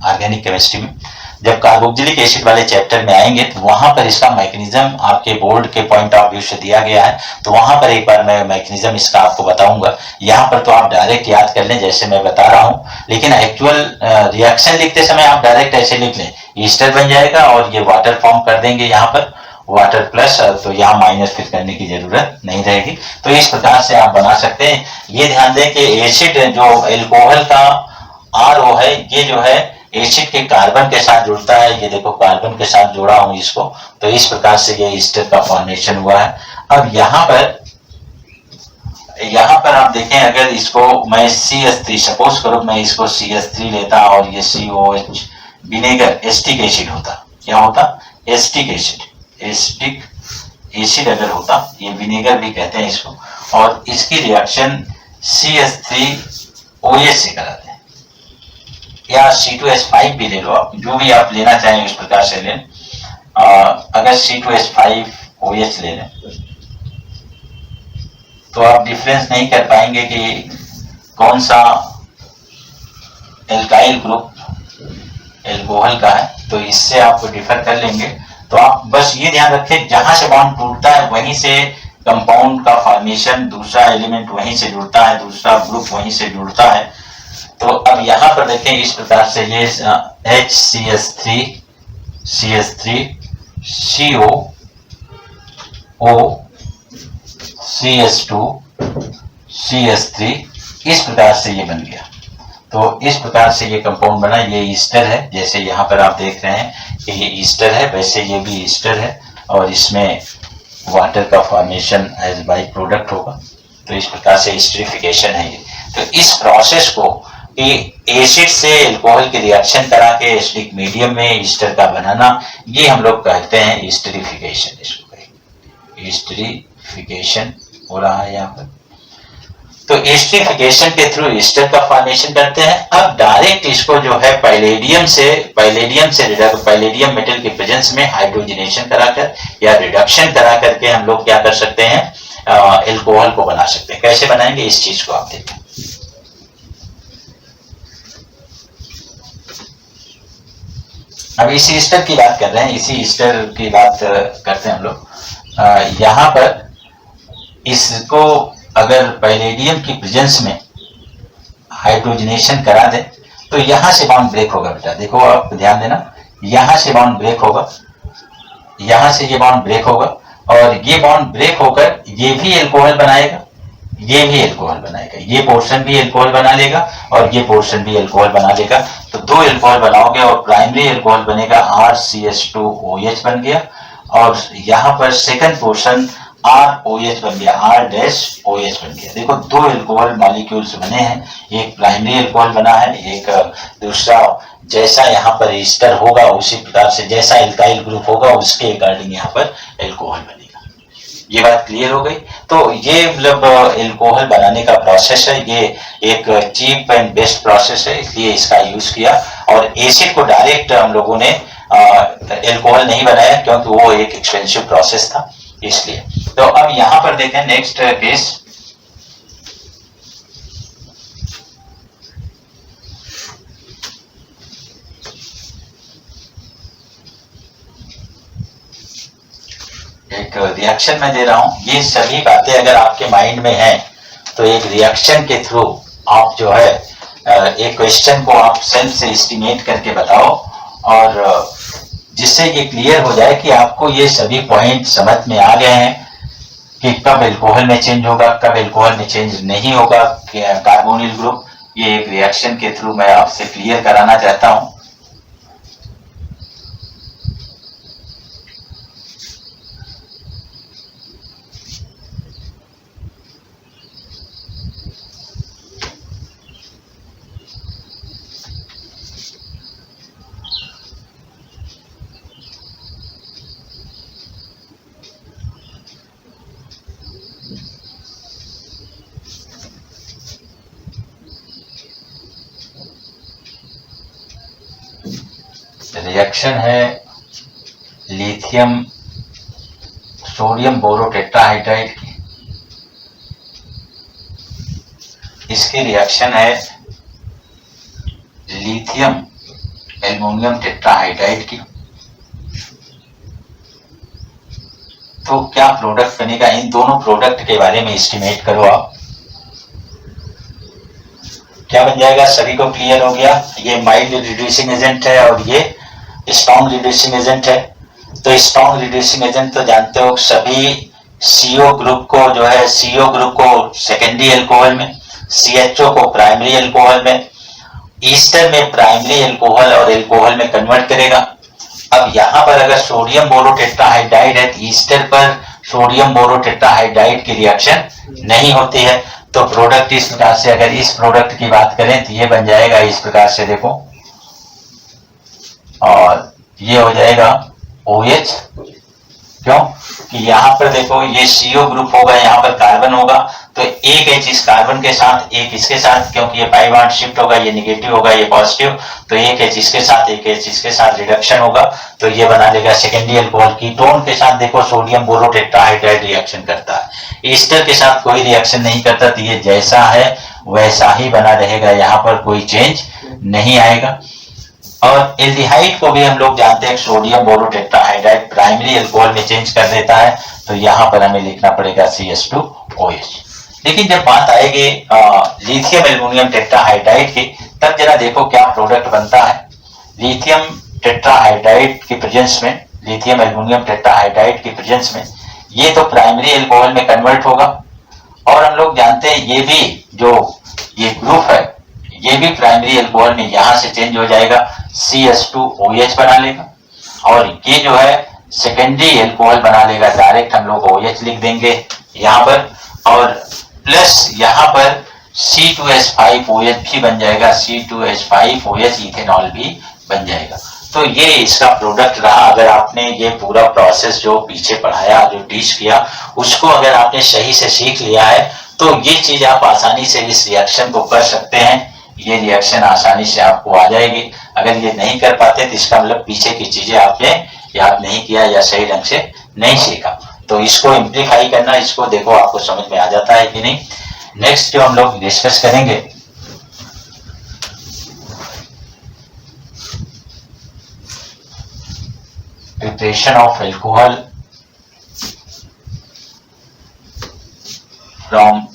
ऑर्गेनिक केमिस्ट्री में, जब कार्बोक्सिलिक एसिड वाले चैप्टर में आएंगे तो वहां पर इसका मैकेनिज्म आपके बोर्ड के पॉइंट ऑफ व्यू से दिया गया है, तो वहां पर एक बार मैं मैकेनिज्म इसका आपको बताऊंगा। यहाँ पर तो आप डायरेक्ट याद कर लें जैसे मैं बता रहा हूँ, लेकिन एक्चुअल रिएक्शन लिखते समय आप डायरेक्ट ऐसे लिख लें, ईस्टर बन जाएगा और ये वाटर फॉर्म कर देंगे यहाँ पर, वाटर प्लस, तो यहाँ माइनस फिर करने की जरूरत नहीं रहेगी। तो इस प्रकार से आप बना सकते हैं। ये ध्यान दें कि एसिड जो एल्कोहल का RO है, ये जो है एसिड के कार्बन के साथ जुड़ता है, ये देखो कार्बन के साथ जोड़ा हूं इसको, तो इस प्रकार से ये ईस्टर का फॉर्मेशन हुआ है। अब यहाँ पर आप देखें, अगर इसको मैं CH3 सपोज करो, मैं इसको CH3 लेता और ये COH विनेगर एसिटिक एसिड होता, क्या होता, एसिटिक एसिड, एसिटिक एसिड अगर होता, ये विनेगर भी कहते हैं इसको, और इसकी रिएक्शन CH3OH से कराते हैं, या C2H5 भी ले लो आप, जो भी आप लेना चाहें इस प्रकार से लें। अगर C2H5OH ले लें तो आप डिफरेंस नहीं कर पाएंगे कि कौन सा एल्काइल ग्रुप एल्कोहल का है, तो इससे आप डिफर कर लेंगे। तो आप बस ये ध्यान रखें, जहां से बॉन्ड टूटता है वहीं से कंपाउंड का फॉर्मेशन, दूसरा एलिमेंट वहीं से जुड़ता है, दूसरा ग्रुप वहीं से जुड़ता है। तो अब यहाँ पर देखें इस प्रकार से ये HCH3 CO O CH2 CH3 इस प्रकार से ये बन गया। तो इस प्रकार से ये कंपाउंड बना, ये ईस्टर है, जैसे यहाँ पर आप देख रहे हैं कि ये ईस्टर है, वैसे ये भी ईस्टर है और इसमें वाटर का फॉर्मेशन एज बाई प्रोडक्ट होगा। तो इस प्रकार से एस्टरिफिकेशन है ये। तो इस प्रोसेस को एसिड से अल्कोहल की रिएक्शन करा के एसिडिक मीडियम में ईस्टर का बनाना, ये हम लोग कहते हैं एस्टरिफिकेशन। इसको कहेंगे एस्टरिफिकेशन हो रहा है यहाँ पर। तो एस्टरिफिकेशन के थ्रू ईस्टर का फॉर्मेशन करते हैं। अब डायरेक्ट इसको जो है पैलेडियम मेटल के प्रेजेंस में हाइड्रोजनेशन कराकर या रिडक्शन करा करके हम लोग क्या कर सकते हैं, अल्कोहल को बना सकते हैं। कैसे बनाएंगे इस चीज को आप देखें। अब इसी ईस्टर की बात कर रहे हैं, इसी ईस्टर की बात करते हैं हम लोग। यहाँ पर इसको अगर पैलेडियम की प्रेजेंस में हाइड्रोजनेशन करा दे तो यहां से बॉन्ड ब्रेक होगा। बेटा देखो आप ध्यान देना, यहां से बॉन्ड ब्रेक होगा, यहां से ये बॉन्ड ब्रेक होगा और ये बॉन्ड ब्रेक होकर ये भी अल्कोहल बनाएगा, ये भी अल्कोहल बनाएगा, ये पोर्शन भी अल्कोहल बना लेगा और ये पोर्शन भी अल्कोहल बना लेगा। तो दो अल्कोहल बनाओगे और प्राइमरी अल्कोहल बनेगा RCH2OH बन गया और यहाँ पर सेकंड पोर्शन ROH बन गया, R-OH बन गया। देखो दो अल्कोहल मॉलिक्यूल्स बने हैं, एक प्राइमरी अल्कोहल बना है, एक दूसरा जैसा यहाँ पर ईस्टर होगा उसी प्रकार से जैसा एल्काइल ग्रुप होगा उसके अकॉर्डिंग यहाँ पर अल्कोहल बनेगा। ये बात क्लियर हो गई। तो ये मतलब एल्कोहल बनाने का प्रोसेस है, ये एक चीप एंड बेस्ट प्रोसेस है, इसलिए इसका यूज किया। और एसिड को डायरेक्ट हम लोगों ने एल्कोहल नहीं बनाया क्योंकि वो एक एक्सपेंसिव प्रोसेस था इसलिए। तो अब यहां पर देखें नेक्स्ट केस। एक रिएक्शन में दे रहा हूं, ये सभी बातें अगर आपके माइंड में हैं तो एक रिएक्शन के थ्रू आप जो है एक क्वेश्चन को आप सेल्फ से एस्टिमेट करके बताओ, और जिससे ये क्लियर हो जाए कि आपको ये सभी पॉइंट समझ में आ गए हैं कि कब एल्कोहल में चेंज होगा, कब एल्कोहल में चेंज नहीं होगा कार्बोनिल ग्रुप। ये एक रिएक्शन के थ्रू मैं आपसे क्लियर कराना चाहता हूं। रिएक्शन है लिथियम सोडियम बोरोटेट्राहाइड्राइड की। इसकी रिएक्शन है लिथियम एल्युमिनियम टेट्राहाइड्राइड की। तो क्या प्रोडक्ट बनेगा, इन दोनों प्रोडक्ट के बारे में एस्टिमेट करो आप, क्या बन जाएगा। सभी को क्लियर हो गया। ये माइल्ड रिड्यूसिंग एजेंट है और ये स्ट्रॉन्ग रिड्यूसिंग एजेंट है। तो स्ट्रॉन्ग रिड्यूसिंग एजेंट तो जानते हो, सभी CO ग्रुप को जो है, CO ग्रुप को सेकेंडरी अल्कोहल में, CHO को प्राइमरी अल्कोहल में, ईस्टर में प्राइमरी अल्कोहल और अल्कोहल में कन्वर्ट करेगा। अब यहां पर अगर सोडियम बोरोटेट्राहाइड्राइड है तो ईस्टर पर सोडियम बोरोटेट्राहाइड्राइड की रिएक्शन नहीं होती है। तो प्रोडक्ट इस प्रकार से, अगर इस प्रोडक्ट की बात करें तो ये बन जाएगा इस प्रकार से, देखो, और ये हो जाएगा OH। क्यों कि यहां पर देखो ये CO ग्रुप होगा, यहां पर कार्बन होगा, तो एक H इस कार्बन के साथ, एक इसके साथ, क्योंकि ये पाई बॉन्ड शिफ्ट होगा, ये निगेटिव होगा, ये पॉजिटिव, तो एक H इसके साथ, एक H इसके साथ रिडक्शन होगा, तो ये बना लेगा सेकेंडरी अल्कोहल। कीटोन के साथ देखो सोडियम बोरोटेट्राहाइड्राइड रिएक्शन करता है, ईस्टर के साथ कोई रिएक्शन नहीं करता, तो ये जैसा है वैसा ही बना रहेगा, यहाँ पर कोई चेंज नहीं आएगा। और एल्डिहाइड को भी हम लोग जानते हैं सोडियम बोरोटेट्राहाइड्राइड प्राइमरी अल्कोहल में चेंज कर देता है, तो यहां पर हमें लिखना पड़ेगा CH2OH। लेकिन जब बात आएगी लिथियम एल्युमिनियम टेट्राहाइड्राइड की, तब जरा देखो क्या प्रोडक्ट बनता है। लिथियम टेट्राहाइड्राइड की प्रेजेंस में, लिथियम एल्युमिनियम टेट्राहाइड्राइड की प्रेजेंस में ये तो प्राइमरी अल्कोहल में कन्वर्ट होगा, और हम लोग जानते हैं ये भी जो ये ग्रुप है ये भी प्राइमरी अल्कोहल में यहां से चेंज हो जाएगा, CH2OH बना लेगा, और ये जो है सेकेंडरी अल्कोहल बना लेगा, डायरेक्ट हम लोग OH लिख देंगे यहां पर, और प्लस यहां पर C2H5OH भी बन जाएगा, C2H5OH इथेनॉल भी बन जाएगा। तो ये इसका प्रोडक्ट रहा। अगर आपने ये पूरा प्रोसेस जो पीछे पढ़ाया, जो टीच किया, उसको अगर आपने सही से सीख लिया है तो ये चीज आप आसानी से इस रिएक्शन को कर सकते हैं, ये रिएक्शन आसानी से आपको आ जाएगी। अगर ये नहीं कर पाते तो इसका मतलब पीछे की चीजें आपने याद नहीं किया या सही ढंग से नहीं सीखा। तो इसको इम्प्लीफाई करना, इसको देखो आपको समझ में आ जाता है कि नहीं। नेक्स्ट जो हम लोग डिस्कस करेंगे, preparation of alcohol from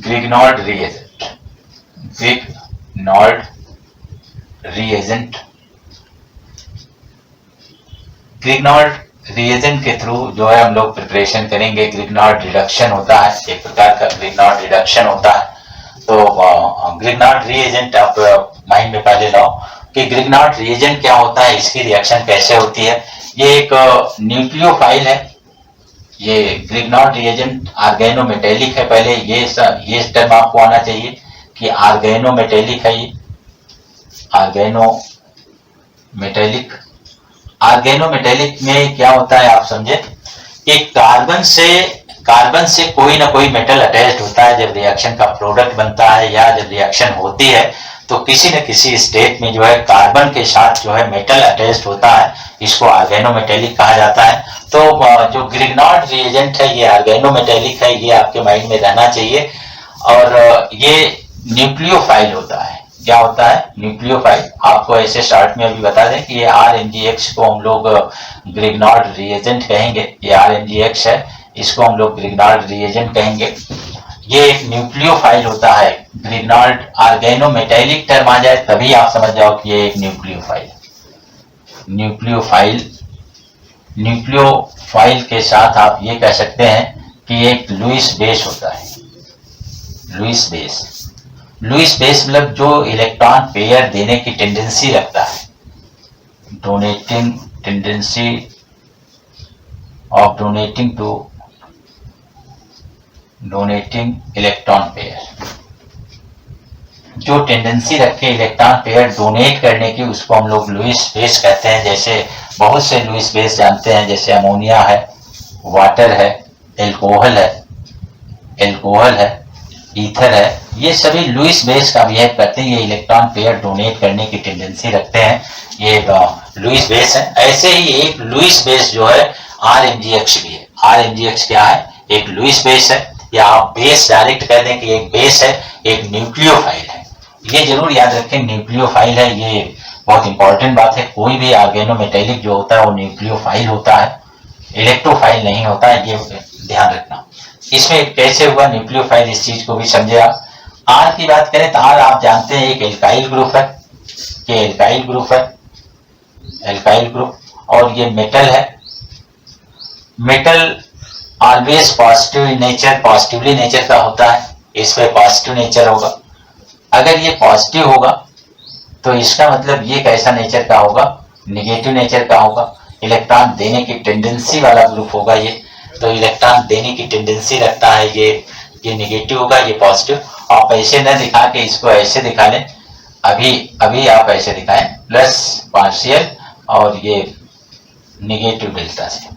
Grignard reagent, Grignard reagent, Grignard reagent के थ्रू जो है हम लोग प्रिपरेशन करेंगे। Grignard रिडक्शन होता है, एक प्रकार का Grignard रिडक्शन होता है। तो Grignard reagent आप माइंड में पहले लाओ कि Grignard reagent क्या होता है, इसकी रिएक्शन कैसे होती है। ये एक न्यूक्लियोफाइल है, ये ग्रिग्नार्ड रिएजेंट ऑर्गेनोमेटेलिक है। पहले ये टर्म आपको आना चाहिए कि ऑर्गेनोमेटेलिक है, ये ऑर्गेनोमेटेलिक, ऑर्गेनोमेटेलिक में क्या होता है आप समझे कि कार्बन से कोई ना कोई मेटल अटैच्ड होता है। जब रिएक्शन का प्रोडक्ट बनता है या जब रिएक्शन होती है तो किसी न किसी स्टेट में जो है कार्बन के साथ जो है मेटल अटैच्ड होता है, इसको ऑर्गेनोमेटेलिक कहा जाता है। तो जो ग्रिग्नॉर्ड रिएजेंट है ये ऑर्गेनोमेटेलिक है, ये आपके माइंड में रहना चाहिए। और ये न्यूक्लियोफाइल होता है। क्या होता है? न्यूक्लियोफाइल। आपको ऐसे शॉर्ट में अभी बता दें कि ये RMgX को हम लोग ग्रिग्नॉर्ड रिएजेंट कहेंगे। ये RMgX है, इसको हम लोग ग्रिग्नॉर्ड रिएजेंट कहेंगे। ये एक न्यूक्लियोफाइल होता है। ग्रिग्नॉर्ड ऑर्गेनोमेटेलिक टर्म आ जाए तभी आप समझ जाओ कि ये एक न्यूक्लियोफाइल के साथ आप ये कह सकते हैं कि एक लुईस बेस होता है। लुईस बेस मतलब जो इलेक्ट्रॉन पेयर देने की टेंडेंसी रखता है, donating tendency of donating electron pair, जो टेंडेंसी रखे इलेक्ट्रॉन पेयर डोनेट करने की, उसको हम लोग लुईस बेस कहते हैं। जैसे बहुत से लुईस बेस जानते हैं, जैसे अमोनिया है, वाटर है, एल्कोहल है, ईथर है, ये सभी लुईस बेस का बिहेव करते हैं। ये इलेक्ट्रॉन पेयर डोनेट करने की टेंडेंसी रखते हैं, ये लुईस बेस है। ऐसे ही एक लुईस बेस जो है RMgX भी है। RMgX क्या है? एक लुईस बेस है, या आप बेस डायरेक्ट कह दें कि एक बेस है, एक न्यूक्लियोफाइल है। ये जरूर याद रखें, न्यूक्लियोफाइल है, ये बहुत इंपॉर्टेंट बात है। कोई भी ऑर्गेनोमेटेलिक जो होता है वो न्यूक्लियोफाइल होता है, इलेक्ट्रोफाइल नहीं होता है, ये ध्यान रखना। इसमें कैसे हुआ न्यूक्लियोफाइल, इस चीज को भी समझे आप। R की बात करें तो R आप जानते हैं एक एल्काइल ग्रुप है, ये एल्काइल ग्रुप, और ये मेटल है। मेटल ऑलवेज पॉजिटिवली नेचर का होता है, इस पे पॉजिटिव नेचर होगा। अगर ये पॉजिटिव होगा तो इसका मतलब ये कैसा नेचर का होगा? निगेटिव नेचर का होगा। इलेक्ट्रॉन देने की टेंडेंसी वाला ग्रुप होगा ये, तो इलेक्ट्रॉन देने की टेंडेंसी रखता है, ये निगेटिव होगा, ये पॉजिटिव। आप ऐसे न दिखा के इसको ऐसे दिखा लें, अभी आप ऐसे दिखाएं, प्लस पार्शियल और ये निगेटिव डेल्टा से,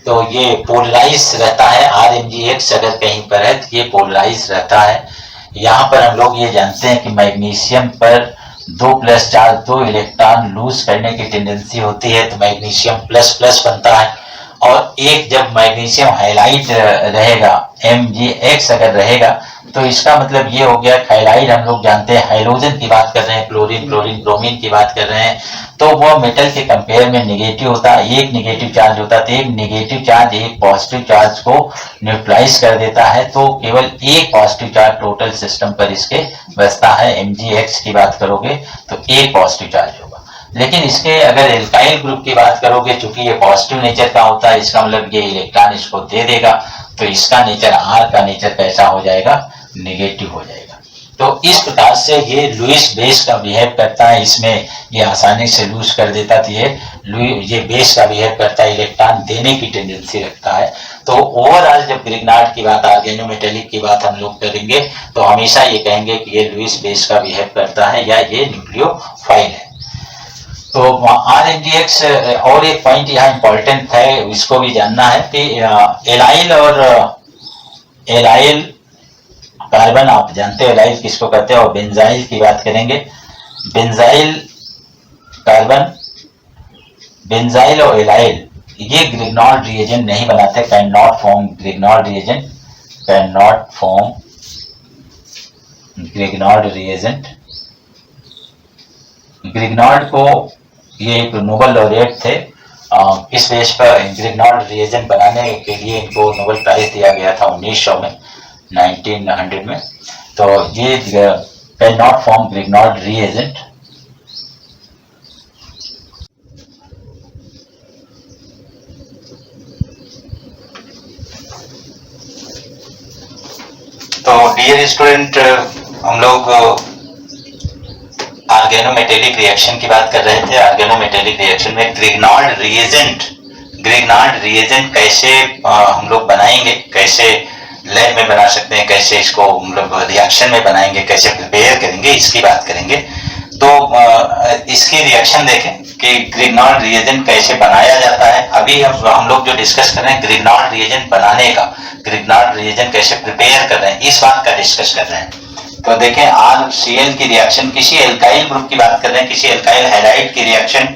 तो ये पोलराइज रहता है। RMgX अगर कहीं पर है तो ये पोलराइज रहता है। यहाँ पर हम लोग ये जानते हैं कि मैग्नीशियम पर 2+ चार्ज, 2 इलेक्ट्रॉन लूज करने की टेंडेंसी होती है, तो मैग्नीशियम प्लस बनता है। और एक जब मैग्नीशियम हाइलाइट रहेगा, MgX अगर रहेगा, तो इसका मतलब ये हो गया, हाइलाइट हम लोग जानते हैं हाइड्रोजन की बात कर रहे हैं, क्लोरीन, ब्रोमीन की बात कर रहे हैं, तो वो मेटल के कंपेयर में निगेटिव होता है। एक निगेटिव चार्ज होता है, तो एक निगेटिव चार्ज एक पॉजिटिव चार्ज को न्यूट्रलाइज कर देता है, तो केवल एक पॉजिटिव चार्ज टोटल सिस्टम पर इसके बचता है। MgX की बात करोगे तो एक पॉजिटिव चार्ज होगा। लेकिन इसके अगर एल्काइल ग्रुप की बात करोगे, चूंकि ये पॉजिटिव नेचर का होता है, इसका मतलब ये इलेक्ट्रॉन इसको दे देगा, तो इसका नेचर, R का नेचर कैसा हो जाएगा? निगेटिव हो जाएगा। तो इस प्रकार से ये लुईस बेस का बिहेव करता है। इसमें ये आसानी से लूज कर देता, तो ये बेस का बिहेव करता है, इलेक्ट्रॉन देने की टेंडेंसी रखता है। तो ओवरऑल जब ग्रिग्नॉर्ड की बात, ऑर्गेनोमेटेलिक की बात हम लोग करेंगे तो हमेशा ये कहेंगे कि ये लुईस बेस का बिहेव करता है या ये न्यूक्लियोफाइल है। तो RMgX और एक पॉइंट यहाँ इंपॉर्टेंट है, इसको भी जानना है कि एलाइल कार्बन, आप जानते हो एलाइल किसको कहते हैं, और बेंजाइल की बात करेंगे। बेंजाइल कार्बन, बेंजाइल और एलाइल ये ग्रिग्नॉर्ड रिएजेंट नहीं बनाते, कैन नॉट फॉर्म ग्रिग्नॉर्ड रिएजेंट। ग्रिग्नॉर्ड को ये एक नोबेल लॉरेट थे, इस बेस पर ग्रिग्नॉर्ड रिएजेंट बनाने के लिए इनको नोबेल प्राइज दिया गया था 1900 में, 1900 में। तो ये कैन नॉट फॉर्म ग्रिग्नॉर्ड रिएजेंट। तो डियर स्टूडेंट, हम लोग ऑर्गेनोमेटेलिक रिएक्शन की बात कर रहे थे। ऑर्गेनोमेटेलिक रिएक्शन में ग्रिग्नॉर्ड रिएजेंट कैसे हम लोग बनाएंगे, कैसे लैब में बना सकते हैं, कैसे इसको मतलब रिएक्शन में बनाएंगे, कैसे प्रिपेयर करेंगे, इसकी बात करेंगे। तो इसकी रिएक्शन देखें कि ग्रिग्नॉर्ड रिएजेंट कैसे बनाया जाता है। अभी हम लोग जो डिस्कस कर रहे हैं ग्रिग्नॉर्ड रिएजेंट बनाने का, ग्रिग्नॉर्ड रिएजेंट कैसे प्रिपेयर कर रहे हैं, इस बात का डिस्कस कर रहे हैं। तो देखें RCl की रिएक्शन, किसी एल्काइल ग्रुप की बात कर रहे हैं, किसी एल्काइल हैलाइड की रिएक्शन,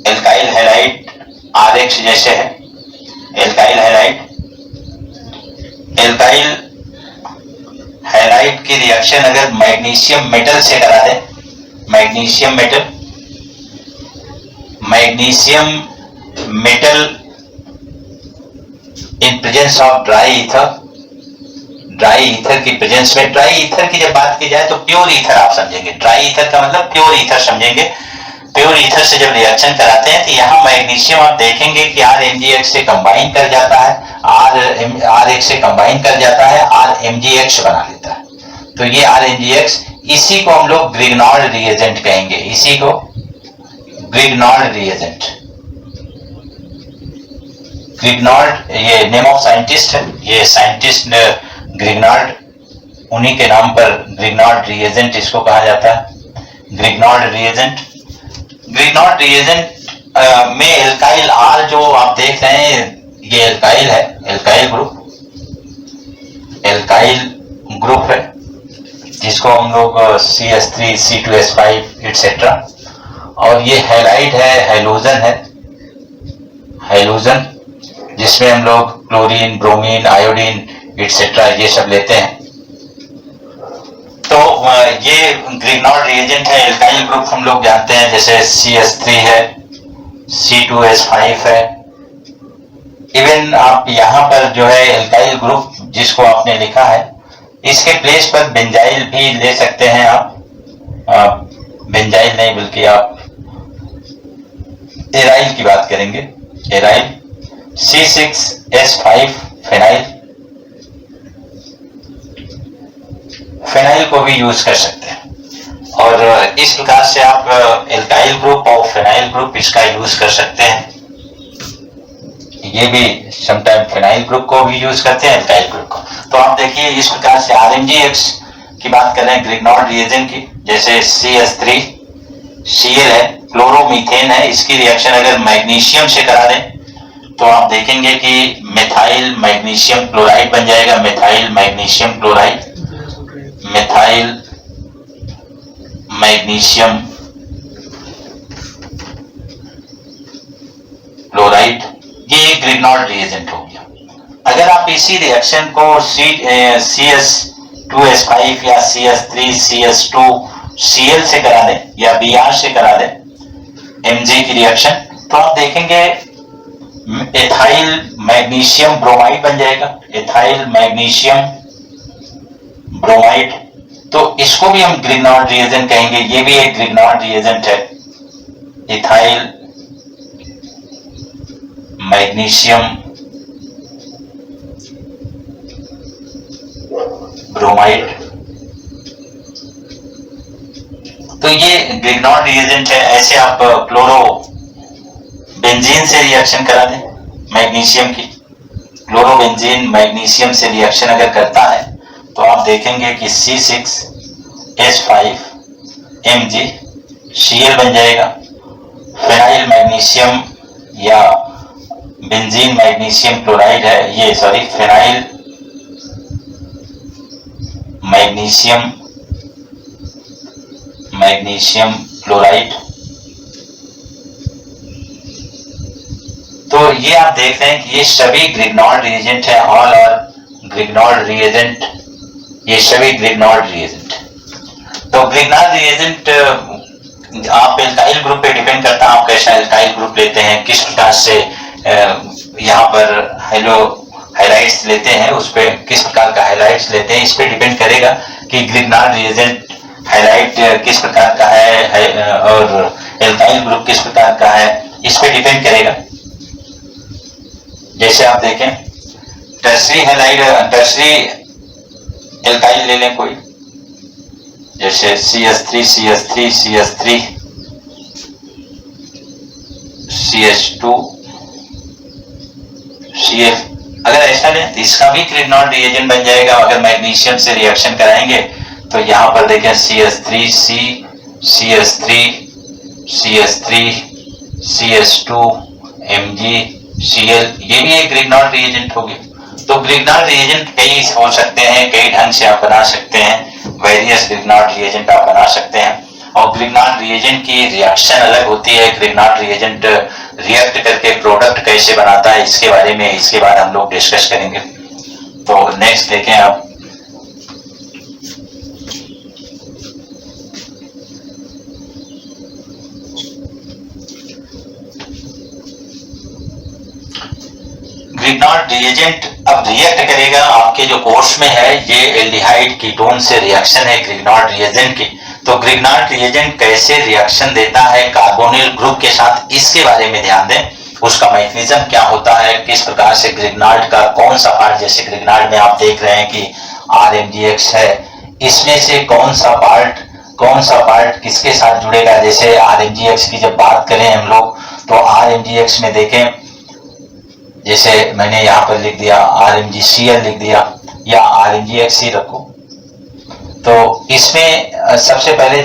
एल्काइल हैलाइड RH जैसे है, एल्काइल हैलाइड, एल्काइल हैलाइड की रिएक्शन अगर मैग्नीशियम मेटल से करा दे, magnesium metal, magnesium metal in presence of dry ether, dry ether की प्रेजेंस में, ड्राई ईथर की जब बात की जाए तो प्योर ईथर आप समझेंगे, ड्राई ईथर का मतलब प्योर ईथर समझेंगे। प्योर ईथर से जब रिएक्शन कराते हैं तो यहाँ मैग्नीशियम आप देखेंगे कि RMgX से कंबाइन कर जाता है, RH से कंबाइन कर जाता है, RMgX बना लेता है। तो ये RMgX, इसी को हम लोग ग्रिग्नॉर्ड रिएजेंट कहेंगे, इसी को ग्रिग्नॉर्ड रिएजेंट। ग्रिग्नॉर्ड ये नेम ऑफ साइंटिस्ट है, ये साइंटिस्ट ग्रिग्नॉर्ड, उन्हीं के नाम पर ग्रिग्नॉर्ड रिएजेंट इसको कहा जाता है, ग्रिग्नॉर्ड रिएजेंट। ग्रिग्नॉर्ड रिएजेंट में एल्काइल R जो आप देख रहे हैं ये एल्काइल है, एल्काइल ग्रुप, एल्काइल ग्रुप है जिसको हम लोग CH3 C2H5 एटसेट्रा, और ये हैलाइड है, हैलोजन है, हैलोजन जिसमें हम लोग क्लोरीन, ब्रोमीन, आयोडीन एटसेट्रा ये सब लेते हैं। तो ये ग्रिग्नॉर्ड रिएजेंट है। एल्काइल ग्रुप हम लोग जानते हैं जैसे CH3 है, C2H5 है। इवन आप यहाँ पर जो है एल्काइल ग्रुप जिसको आपने लिखा है इसके प्लेस पर बेंजाइल भी ले सकते हैं आप, बेंजाइल नहीं बल्कि आप एराइल की बात करेंगे, एराइल, C6H5 फेनाइल, फेनाइल को भी यूज कर सकते हैं। और इस प्रकार से आप एल्काइल ग्रुप और फेनाइल ग्रुप इसका यूज कर सकते हैं। ये भी समटाइम फेनाइल ग्रुप को भी यूज करते हैं, एल्काइल ग्रुप को। तो आप देखिए इस प्रकार से RMgX की बात कर रहे हैं ग्रिग्नॉर्ड रिएजेंट की, जैसे CH3 Cl है, क्लोरोमीथेन है, इसकी रिएक्शन अगर मैग्नीशियम से करा दें तो आप देखेंगे कि मेथाइल मैग्नीशियम क्लोराइड बन जाएगा, methyl magnesium chloride, methyl magnesium chloride, ये ग्रिग्नॉर्ड रिएजेंट हो गया। अगर आप इसी रिएक्शन को CH2H5 या CH3 CH2 Cl से करा दें या Br से करा दें, Mg की रिएक्शन, तो आप देखेंगे एथाइल मैग्नीशियम ब्रोमाइड बन जाएगा, एथाइल मैग्नीशियम ब्रोमाइड। तो इसको भी हम ग्रिग्नॉर्ड रिएजेंट कहेंगे, ये भी एक ग्रिग्नॉर्ड रिएजेंट है, एथाइल मैग्नीशियम ब्रोमाइड। तो ये ग्रिग्नॉर्ड रिएजेंट है। ऐसे आप क्लोरो बेंजीन से रिएक्शन करा दें मैग्नीशियम की, क्लोरोबेंजीन मैग्नीशियम से रिएक्शन अगर करता है तो आप देखेंगे कि C6H5 Mg Cl बन जाएगा, फेनाइल मैग्नीशियम या बेंजीन मैग्नीशियम क्लोराइड है, ये सॉरी फेनाइल मैग्नीशियम क्लोराइड। तो ये आप देख रहे हैं कि ये सभी ग्रिग्नॉर्ड रिएजेंट है, ऑल और ग्रिग्नॉर्ड रिएजेंट, ये सभी ग्रिग्नॉर्ड रिएजेंट। तो ग्रिग्नॉर्ड रिएजेंट आप एल्काइल ग्रुप पे डिपेंड करता है, आप कैसा एल्काइल ग्रुप लेते हैं, किस प्रकार से यहाँ पर हाइलाइट्स लेते हैं, उस पे किस प्रकार का हाइलाइट्स लेते हैं, इस पे डिपेंड करेगा कि ग्रिग्नॉर्ड रिएजेंट हाइलाइट किस प्रकार का है और एल्काइल ग्रुप किस प्रकार का है, इस पे डिपेंड करेगा। जैसे आप देखें टर्सरी हाइलाइट, टर्सरी एल्काइल ले लें कोई, जैसे CH3 CH3 CH3 CH2 Cl, अगर ऐसा लें तो इसका भी ग्रिग्नॉर्ड रिएजेंट बन जाएगा। अगर मैग्नीशियम से रिएक्शन कराएंगे तो यहाँ पर देखें CH3C CH3, CH3, CH2, Mg, Cl, ये भी एक ग्रिग्नॉर्ड रिएजेंट हो गया। तो ग्रिग्नॉर्ड रिएजेंट कई हो सकते हैं, कई ढंग से आप बना सकते हैं, वेरियस ग्रिग्नॉर्ड रिएजेंट आप बना सकते हैं। और ग्रिग्नॉर्ड रिएजेंट की रिएक्शन अलग होती है। ग्रिग्नॉर्ड रिएजेंट रिएक्ट करके प्रोडक्ट कैसे बनाता है, इसके बाद हम लोग डिस्कस करेंगे। तो नेक्स्ट देखें आप, ग्रिग्नॉर्ड रिएजेंट अब रिएक्ट करेगा। आपके जो कोर्स में है ये एल्डिहाइड कीटोन से रिएक्शन है ग्रिग्नॉर्ड रिएजेंट की। तो ग्रिग्नॉर्ड रिएजेंट कैसे रिएक्शन देता है कार्बोनिल ग्रुप के साथ, इसके बारे में ध्यान दें। उसका मैकेनिज्म क्या होता है, किस प्रकार से ग्रिग्नॉर्ड का कौन सा पार्ट, जैसे ग्रिग्नॉर्ड में आप देख रहे हैं कि RMgX है, इसमें से कौन सा पार्ट किसके साथ जुड़ेगा। जैसे RMgX की जब बात करें हम लोग, तो RMgX में देखें, जैसे मैंने यहाँ पर लिख दिया RMgCl लिख दिया, या RMgX ही रखो। तो इसमें सबसे पहले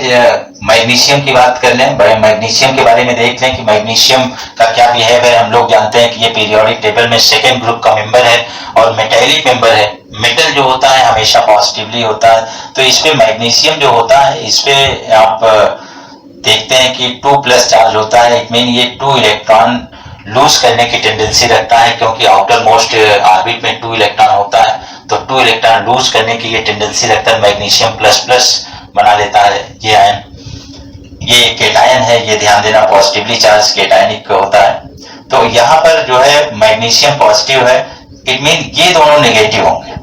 मैग्नीशियम की बात कर लें। मैग्नीशियम के बारे में देख लें कि मैग्नीशियम का क्या बिहेव है। हम लोग जानते हैं कि ये पीरियोडिक टेबल में सेकेंड ग्रुप का मेंबर है और मेटैलिक मेंबर है। मेटल जो होता है हमेशा पॉजिटिवली होता है। तो इसमें मैग्नीशियम जो होता है, इसपे आप देखते हैं कि 2+ चार्ज होता है। इट मीन ये 2 इलेक्ट्रॉन लूज करने की टेंडेंसी रखता है, क्योंकि आउटर मोस्ट ऑर्बिट में 2 इलेक्ट्रॉन होता है, तो 2 इलेक्ट्रॉन लूज करने की ये टेंडेंसी रखता है। मैग्नीशियम प्लस बना लेता है ये आयन। ये केटायन है, ये ध्यान देना, पॉजिटिवली चार्ज केटायनिक होता है। तो यहाँ पर जो है मैग्नीशियम पॉजिटिव है, इट मीन ये दोनों नेगेटिव होंगे।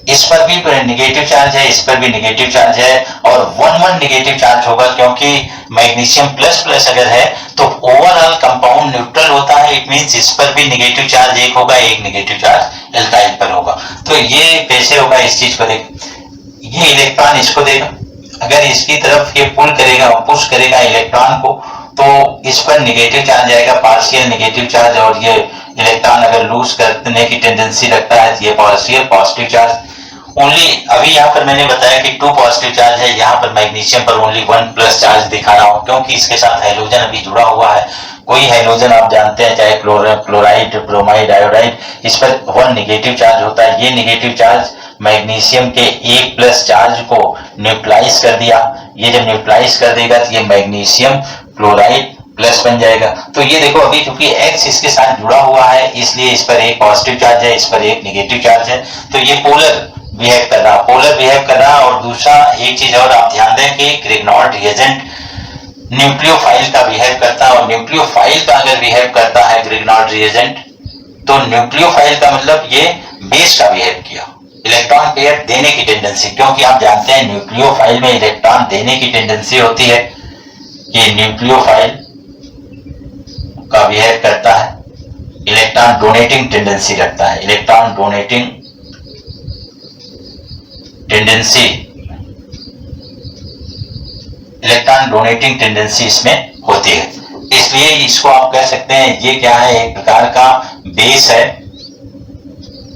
इस पर भी नेगेटिव चार्ज है, इस पर भी नेगेटिव चार्ज है, और 1-1 नेगेटिव चार्ज होगा, क्योंकि मैग्नीशियम प्लस अगर है तो ओवरऑल कंपाउंड न्यूट्रल होता है। इट मींस इस पर भी नेगेटिव चार्ज एक होगा, एक नेगेटिव चार्ज एल्काइल पर होगा। तो ये कैसे होगा, इस चीज को देख, ये इलेक्ट्रॉन इसको देगा, अगर इसकी तरफ ये पुश करेगा इलेक्ट्रॉन को, तो इस पर नेगेटिव चार्ज आएगा, पार्शियल नेगेटिव चार्ज, और ये इलेक्ट्रॉन अगर लूज करने की टेंडेंसी रखता है, ये पार्शियल पॉजिटिव चार्ज। ओनली अभी यहाँ पर मैंने बताया कि 2 पॉजिटिव चार्ज है, यहाँ पर मैग्नीशियम पर ओनली 1+ चार्ज दिखा रहा हूँ, क्योंकि इसके साथ हाइड्रोजन अभी जुड़ा हुआ है। कोई हाइड्रोजन आप जानते हैं, चाहे क्लोराइड, ब्रोमाइड, आयोडाइड, इस पर 1 नेगेटिव चार्ज होता है। ये नेगेटिव चार्ज मैग्नीशियम के 1+ चार्ज को न्यूट्रलाइज कर दिया। ये जब न्यूट्रलाइज कर देगा तो ये मैग्नीशियम क्लोराइड प्लस बन जाएगा। तो ये देखो, अभी चूंकि X इसके साथ जुड़ा हुआ है, इसलिए इस पर एक पॉजिटिव चार्ज है, इस पर एक नेगेटिव चार्ज है। तो ये पोलर बिहेव कर रहा। और दूसरा एक चीज और आप ध्यान दें कि ग्रिग्नॉर्ड रिएजेंट न्यूक्लियोफाइल का बिहेव करता है, और न्यूक्लियोफाइल का अगर बिहेव करता है ग्रिग्नॉर्ड रिएजेंट, तो न्यूक्लियोफाइल का मतलब ये बेस का बिहेव किया, इलेक्ट्रॉन पेयर देने की टेंडेंसी, क्योंकि आप जानते हैं न्यूक्लियोफाइल में इलेक्ट्रॉन देने की टेंडेंसी होती है। ये न्यूक्लियोफाइल का बिहेव करता है, इलेक्ट्रॉन डोनेटिंग टेंडेंसी रखता है, इलेक्ट्रॉन डोनेटिंग टेंडेंसी इसमें होती है। इसलिए इसको आप कह सकते हैं ये क्या है, एक प्रकार का बेस है,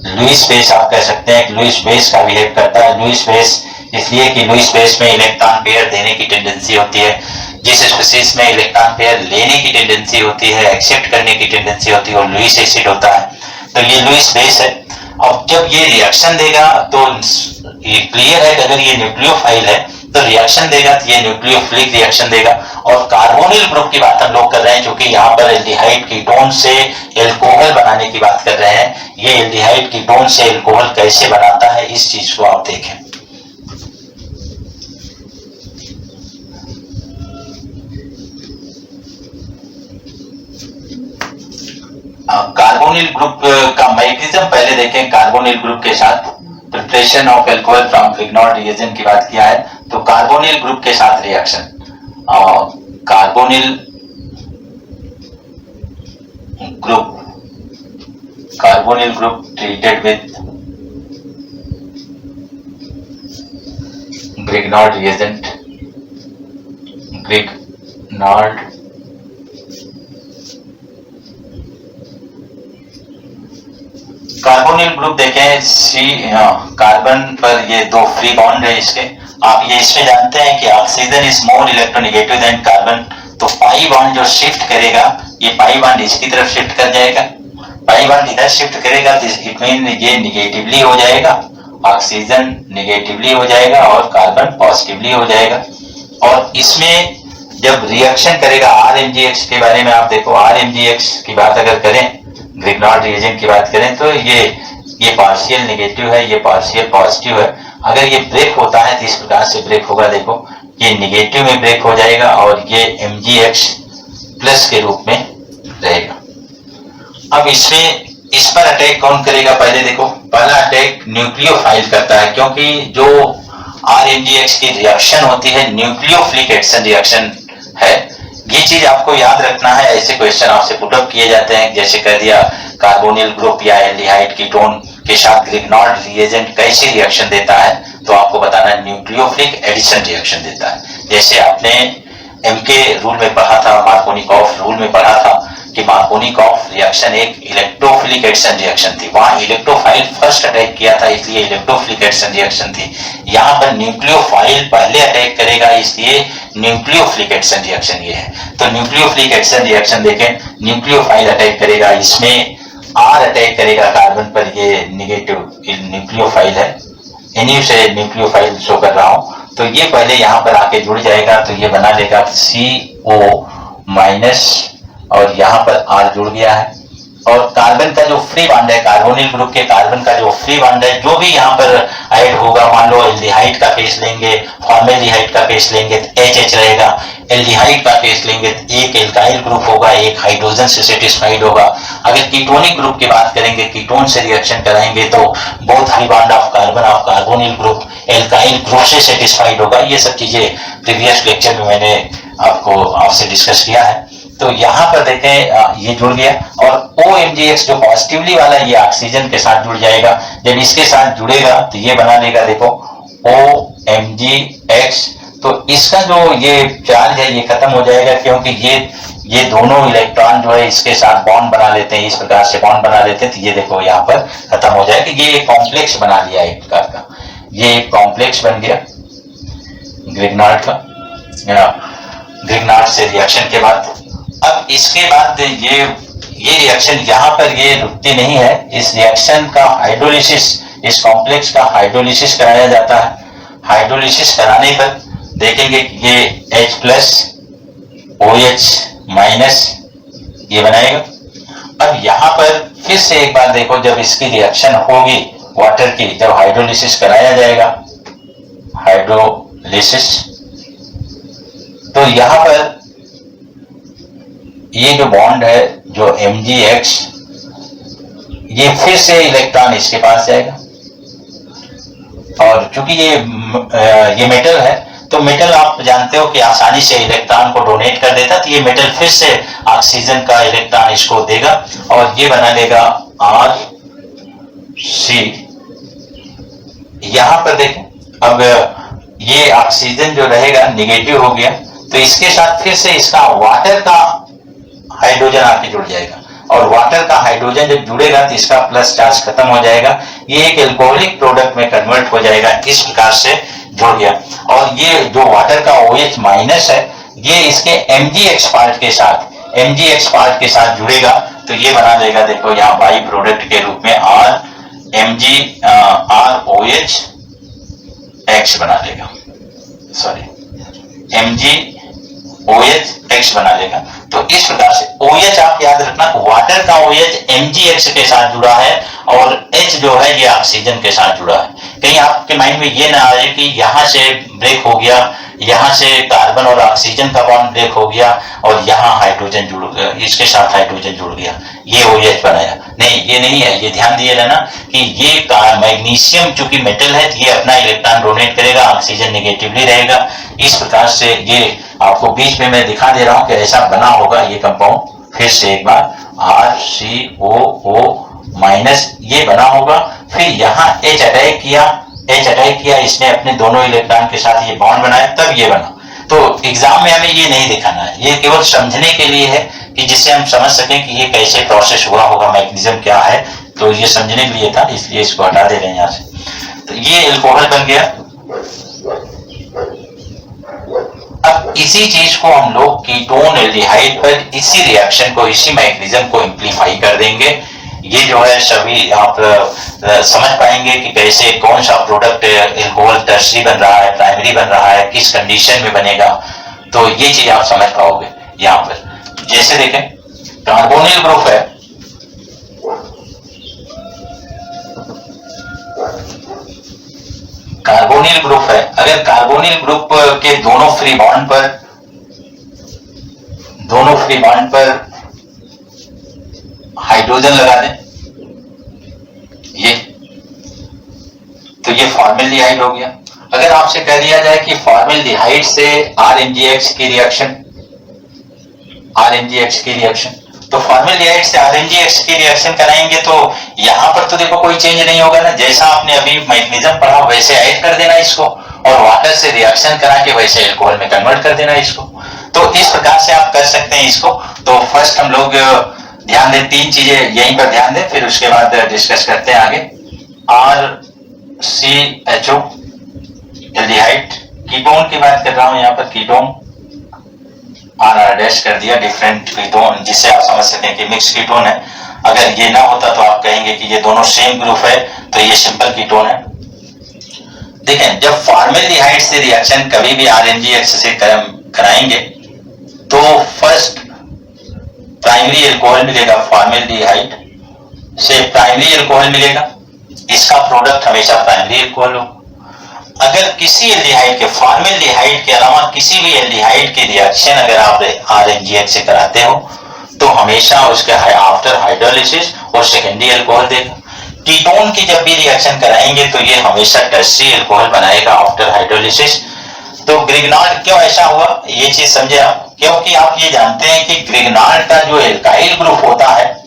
लुईस बेस आप कह सकते हैं। लुईस बेस का बिहेव करता है। लुईस बेस इसलिए कि लुईस बेस में इलेक्ट्रॉन पेयर देने की टेंडेंसी होती है, जिस स्पीशीज में इलेक्ट्रॉन पेयर लेने की टेंडेंसी होती है, एक्सेप्ट करने की टेंडेंसी होती है, वो लुईस एसिड होता है। तो ये लुईस बेस है। अब जब ये रिएक्शन देगा तो ये क्लियर है कि अगर ये न्यूक्लियोफाइल है तो रिएक्शन देगा तो ये न्यूक्लियोफिलिक रिएक्शन देगा। और कार्बोनिल ग्रुप की बात हम लोग कर रहे हैं, क्योंकि यहाँ पर एल्डिहाइड कीटोन से एल्कोहल बनाने की बात कर रहे हैं। ये एल्डिहाइड कीटोन से एल्कोहल कैसे बनाता है, इस चीज को आप देखें। कार्बोनिल ग्रुप का मैकेनिज्म पहले देखें। कार्बोनिल ग्रुप के साथ preparation of alcohol from Grignard reagent की बात किया है, तो कार्बोनिल ग्रुप के साथ reaction, carbonyl group treated with Grignard reagent, Grignard carbonyl group देखें। कार्बन पर ये 2 फ्री बॉन्ड है इसके, आप ये इसमें जानते हैं कि oxygen is more electronegative than carbon, तो पाई बॉन्ड जो शिफ्ट करेगा, ये पाई बॉन्ड इसकी तरफ शिफ्ट कर जाएगा, पाई बॉन्ड इधर शिफ्ट करेगा तो इट मीन ये निगेटिवली हो जाएगा, ऑक्सीजन निगेटिवली हो जाएगा और कार्बन पॉजिटिवली हो जाएगा। और इसमें जब रिएक्शन करेगा RMgX के बारे में आप देखो, RMgX की बात अगर करें, ग्रिग्नॉर्ड रिएजेंट की बात करें, तो ये पार्शियल नेगेटिव है, ये पार्शियल पॉजिटिव है। अगर ये ब्रेक होता है तो इस प्रकार से ब्रेक होगा, देखो ये निगेटिव में ब्रेक हो जाएगा और ये MgX प्लस के रूप में रहेगा। अब इसमें इस पर अटैक कौन करेगा, पहले देखो, पहला अटैक न्यूक्लियोफाइल करता है, क्योंकि जो RMgX की रिएक्शन होती है न्यूक्लियोफिलिक एक्शन रिएक्शन है। ये चीज आपको याद रखना है, ऐसे क्वेश्चन आपसे पुटअप किए जाते हैं, जैसे कह दिया कार्बोनिल ग्रुप या एल्डिहाइड कीटोन के साथ ग्रिग्नॉर्ड रिएजेंट कैसे रिएक्शन देता है, तो आपको बताना न्यूक्लियोफिलिक एडिशन रिएक्शन देता है। जैसे आपने MK रूल में पढ़ा था, मार्कोनिकॉफ रूल में पढ़ा था कि मार्कोनिकॉफ रिएक्शन एक इलेक्ट्रोफिलिक एडिशन रिएक्शन थी, वहां इलेक्ट्रोफाइल फर्स्ट अटैक किया था, इसलिए इलेक्ट्रोफिलिक एडिशन रिएक्शन थी। यहाँ पर न्यूक्लियोफाइल पहले अटैक करेगा, इसलिए न्यूक्लियोफिलिक एडिशन रिएक्शन ये है। तो न्यूक्लियोफिलिक एडिशन रिएक्शन देखें, न्यूक्लियोफाइल अटैक करेगा, इसमें R अटैक करेगा कार्बन पर, ये निगेटिव न्यूक्लियोफाइल है, इन्हीं से न्यूक्लियोफाइल शो कर रहा हूं। तो ये पहले यहाँ पर आके जुड़ जाएगा, तो ये बना लेगा CO- और यहाँ पर R जुड़ गया है। और कार्बन का जो फ्री बॉन्ड है, कार्बोनिल ग्रुप के कार्बन का जो फ्री बॉन्ड है, जो भी यहाँ पर ऐड होगा, मान लो एल्डिहाइड का केस लेंगे, फॉर्मेल्डिहाइड का केस लेंगे तो HH रहेगा, एल्डिहाइड का केस लेंगे तो एक एल्काइल ग्रुप होगा, एक हाइड्रोजन से सेटिस्फाइड होगा। अगर कीटोनिक ग्रुप की बात करेंगे, कीटोन से रिएक्शन कराएंगे तो both free bond of carbon of carbonyl group alkyl group से सेटिस्फाइड होगा। ये सब चीजें प्रीवियस लेक्चर में मैंने आपसे डिस्कस किया है। तो यहाँ पर देखें ये जुड़ गया, और OMgX जो पॉजिटिवली वाला ये ऑक्सीजन के साथ जुड़ जाएगा। जब इसके साथ जुड़ेगा तो ये बना लेगा, देखो OMgX, तो इसका जो ये चार्ज है ये खत्म हो जाएगा, क्योंकि ये दोनों इलेक्ट्रॉन जो है इसके साथ बॉन्ड बना लेते हैं, इस प्रकार से बॉन्ड बना लेते हैं, तो ये देखो यहाँ पर खत्म हो जाएगा। ये एक कॉम्प्लेक्स बना लिया एक प्रकार का, ये एक कॉम्प्लेक्स बन गया ग्रिग्नॉर्ड का, ग्रिग्नॉर्ड से रिएक्शन के बाद। अब इसके बाद ये रिएक्शन यहाँ पर ये रुकती नहीं है, इस रिएक्शन का हाइड्रोलिसिस, इस कॉम्प्लेक्स का हाइड्रोलिसिस कराया जाता है। हाइड्रोलिसिस कराने पर देखेंगे कि ये H+ OH- ये बनाएगा। अब यहाँ पर फिर से एक बार देखो, जब इसकी रिएक्शन होगी वाटर की, जब हाइड्रोलिसिस कराया जाएगा, हाइड्रोलिसिस, तो यहाँ पर ये जो बॉन्ड है जो MgX, ये फिर से इलेक्ट्रॉन इसके पास जाएगा, और चूंकि ये मेटल है, तो मेटल आप जानते हो कि आसानी से इलेक्ट्रॉन को डोनेट कर देता, तो ये मेटल फिर से ऑक्सीजन का इलेक्ट्रॉन इसको देगा और ये बना लेगा RC। यहां पर देखें, अब ये ऑक्सीजन जो रहेगा निगेटिव हो गया, तो इसके साथ फिर से इसका वाटर का हाइड्रोजन आके जुड़ जाएगा, और वाटर का हाइड्रोजन जब जुड़ेगा तो इसका प्लस चार्ज खत्म हो जाएगा, ये एक एल्कोहलिक प्रोडक्ट में कन्वर्ट हो जाएगा, इस प्रकार से जुड़ गया। और ये जो वाटर का OH- है, ये इसके MgX पार्ट के साथ जुड़ेगा, तो ये बना देगा, देखो यहाँ बाई प्रोडक्ट के रूप में ROH बना लेगा, MgOH बना लेगा। तो इस प्रकार से OH आप याद रखना, वाटर का OH MgX के साथ जुड़ा है और H जो है ये ऑक्सीजन के साथ जुड़ा है। कहीं आपके माइंड में ये ना आए कि यहाँ से ब्रेक हो गया, यहाँ से कार्बन और ऑक्सीजन का बॉन्ड ब्रेक हो गया और यहाँ हाइड्रोजन जुड़ गया, इसके साथ हाइड्रोजन जुड़ गया, ये OH बनाया। नहीं, ये नहीं है, ये ध्यान दिए रहना कि ये मैग्नीशियम चूंकि मेटल है, ये अपना इलेक्ट्रॉन डोनेट करेगा, ऑक्सीजन निगेटिवली रहेगा। इस प्रकार से ये आपको बीच में मैं दिखा दे रहा हूं कि ऐसा बना होगा ये कंपाउंड। फिर से एक बार RCOO- ये बना होगा, फिर यहाँ H अटैक किया, इसने अपने दोनों इलेक्ट्रॉन के साथ ये बॉन्ड बनाया, तब ये बना। तो एग्जाम में हमें ये नहीं दिखाना है, ये केवल समझने के लिए है कि जिससे हम समझ सकें कि ये कैसे प्रोसेस हुआ होगा, मैग्नीशियम क्या है, तो ये समझने के लिए था, इसलिए इसको हटा दे रहे हैं यहाँ से। तो ये एल्कोहल बन गया, इसी चीज को हम लोग कीटोन एल्डिहाइड पर इसी रिएक्शन को, इसी मैकेनिज्म को इम्प्लीफाई कर देंगे। ये जो है सभी आप समझ पाएंगे कि कैसे कौन सा प्रोडक्ट एल्कोहल टर्शरी बन रहा है, प्राइमरी बन रहा है, किस कंडीशन में बनेगा, तो ये चीज आप समझ पाओगे यहां पर। जैसे देखें कार्बोनिल ग्रुप है, कार्बोनिल ग्रुप है, अगर कार्बोनिल ग्रुप के दोनों फ्री बॉन्ड पर हाइड्रोजन लगा दें, ये तो ये फॉर्मेल्डिहाइड हो गया। अगर आपसे कह दिया जाए कि फॉर्मेल्डिहाइड से RMGX की रिएक्शन, तो फॉर्मेल्डिहाइड से RMGX की रिएक्शन कराएंगे तो यहां पर तो देखो कोई चेंज नहीं होगा ना, जैसा आपने अभी मैकेनिज्म पढ़ा वैसे ऐड कर देना इसको, और वाटर से रिएक्शन करा के वैसे अल्कोहल में कन्वर्ट कर देना इसको। तो इस प्रकार से आप कर सकते हैं इसको। तो फर्स्ट हम लोग ध्यान दें, तीन चीजें यहीं पर ध्यान दें, फिर उसके बाद डिस्कस करते हैं आगे। RCHO एल्डिहाइड, कीटोन की बात कर रहा हूं, यहां पर कीटोन RR डैश कर दिया, डिफरेंट कीटोन, जिससे आप समझ सकें कि मिक्स कीटोन है। अगर ये ना होता तो आप कहेंगे कि ये दोनों सेम ग्रुप है, तो ये सिंपल कीटोन है। देखें, जब फॉर्मेल्डिहाइड से रिएक्शन कभी भी RMGX से कराएंगे तो फर्स्ट प्राइमरी अल्कोहल मिलेगा, फॉर्मेल्डिहाइड से प्राइमरी अल्कोहल मिलेगा, इसका प्रोडक्ट हमेशा प्राइमरी अल्कोहल हो। अगर किसी एल्डिहाइड के, फॉर्मेल्डिहाइड के अलावा किसी भी एल्डिहाइड की रिएक्शन अगर आप RMGX से कराते हो तो हमेशा उसके आफ्टर हाइड्रोलिसिस और सेकेंडरी अल्कोहल देगा। कीटोन की जब भी रिएक्शन कराएंगे तो ये हमेशा टर्शरी अल्कोहल बनाएगा आफ्टर हाइड्रोलिसिस। तो ग्रिग्नार्ड क्यों ऐसा हुआ, ये चीज समझे आप, क्योंकि आप ये जानते हैं कि ग्रिग्नार्ड का जो एल्काइल ग्रुप होता है,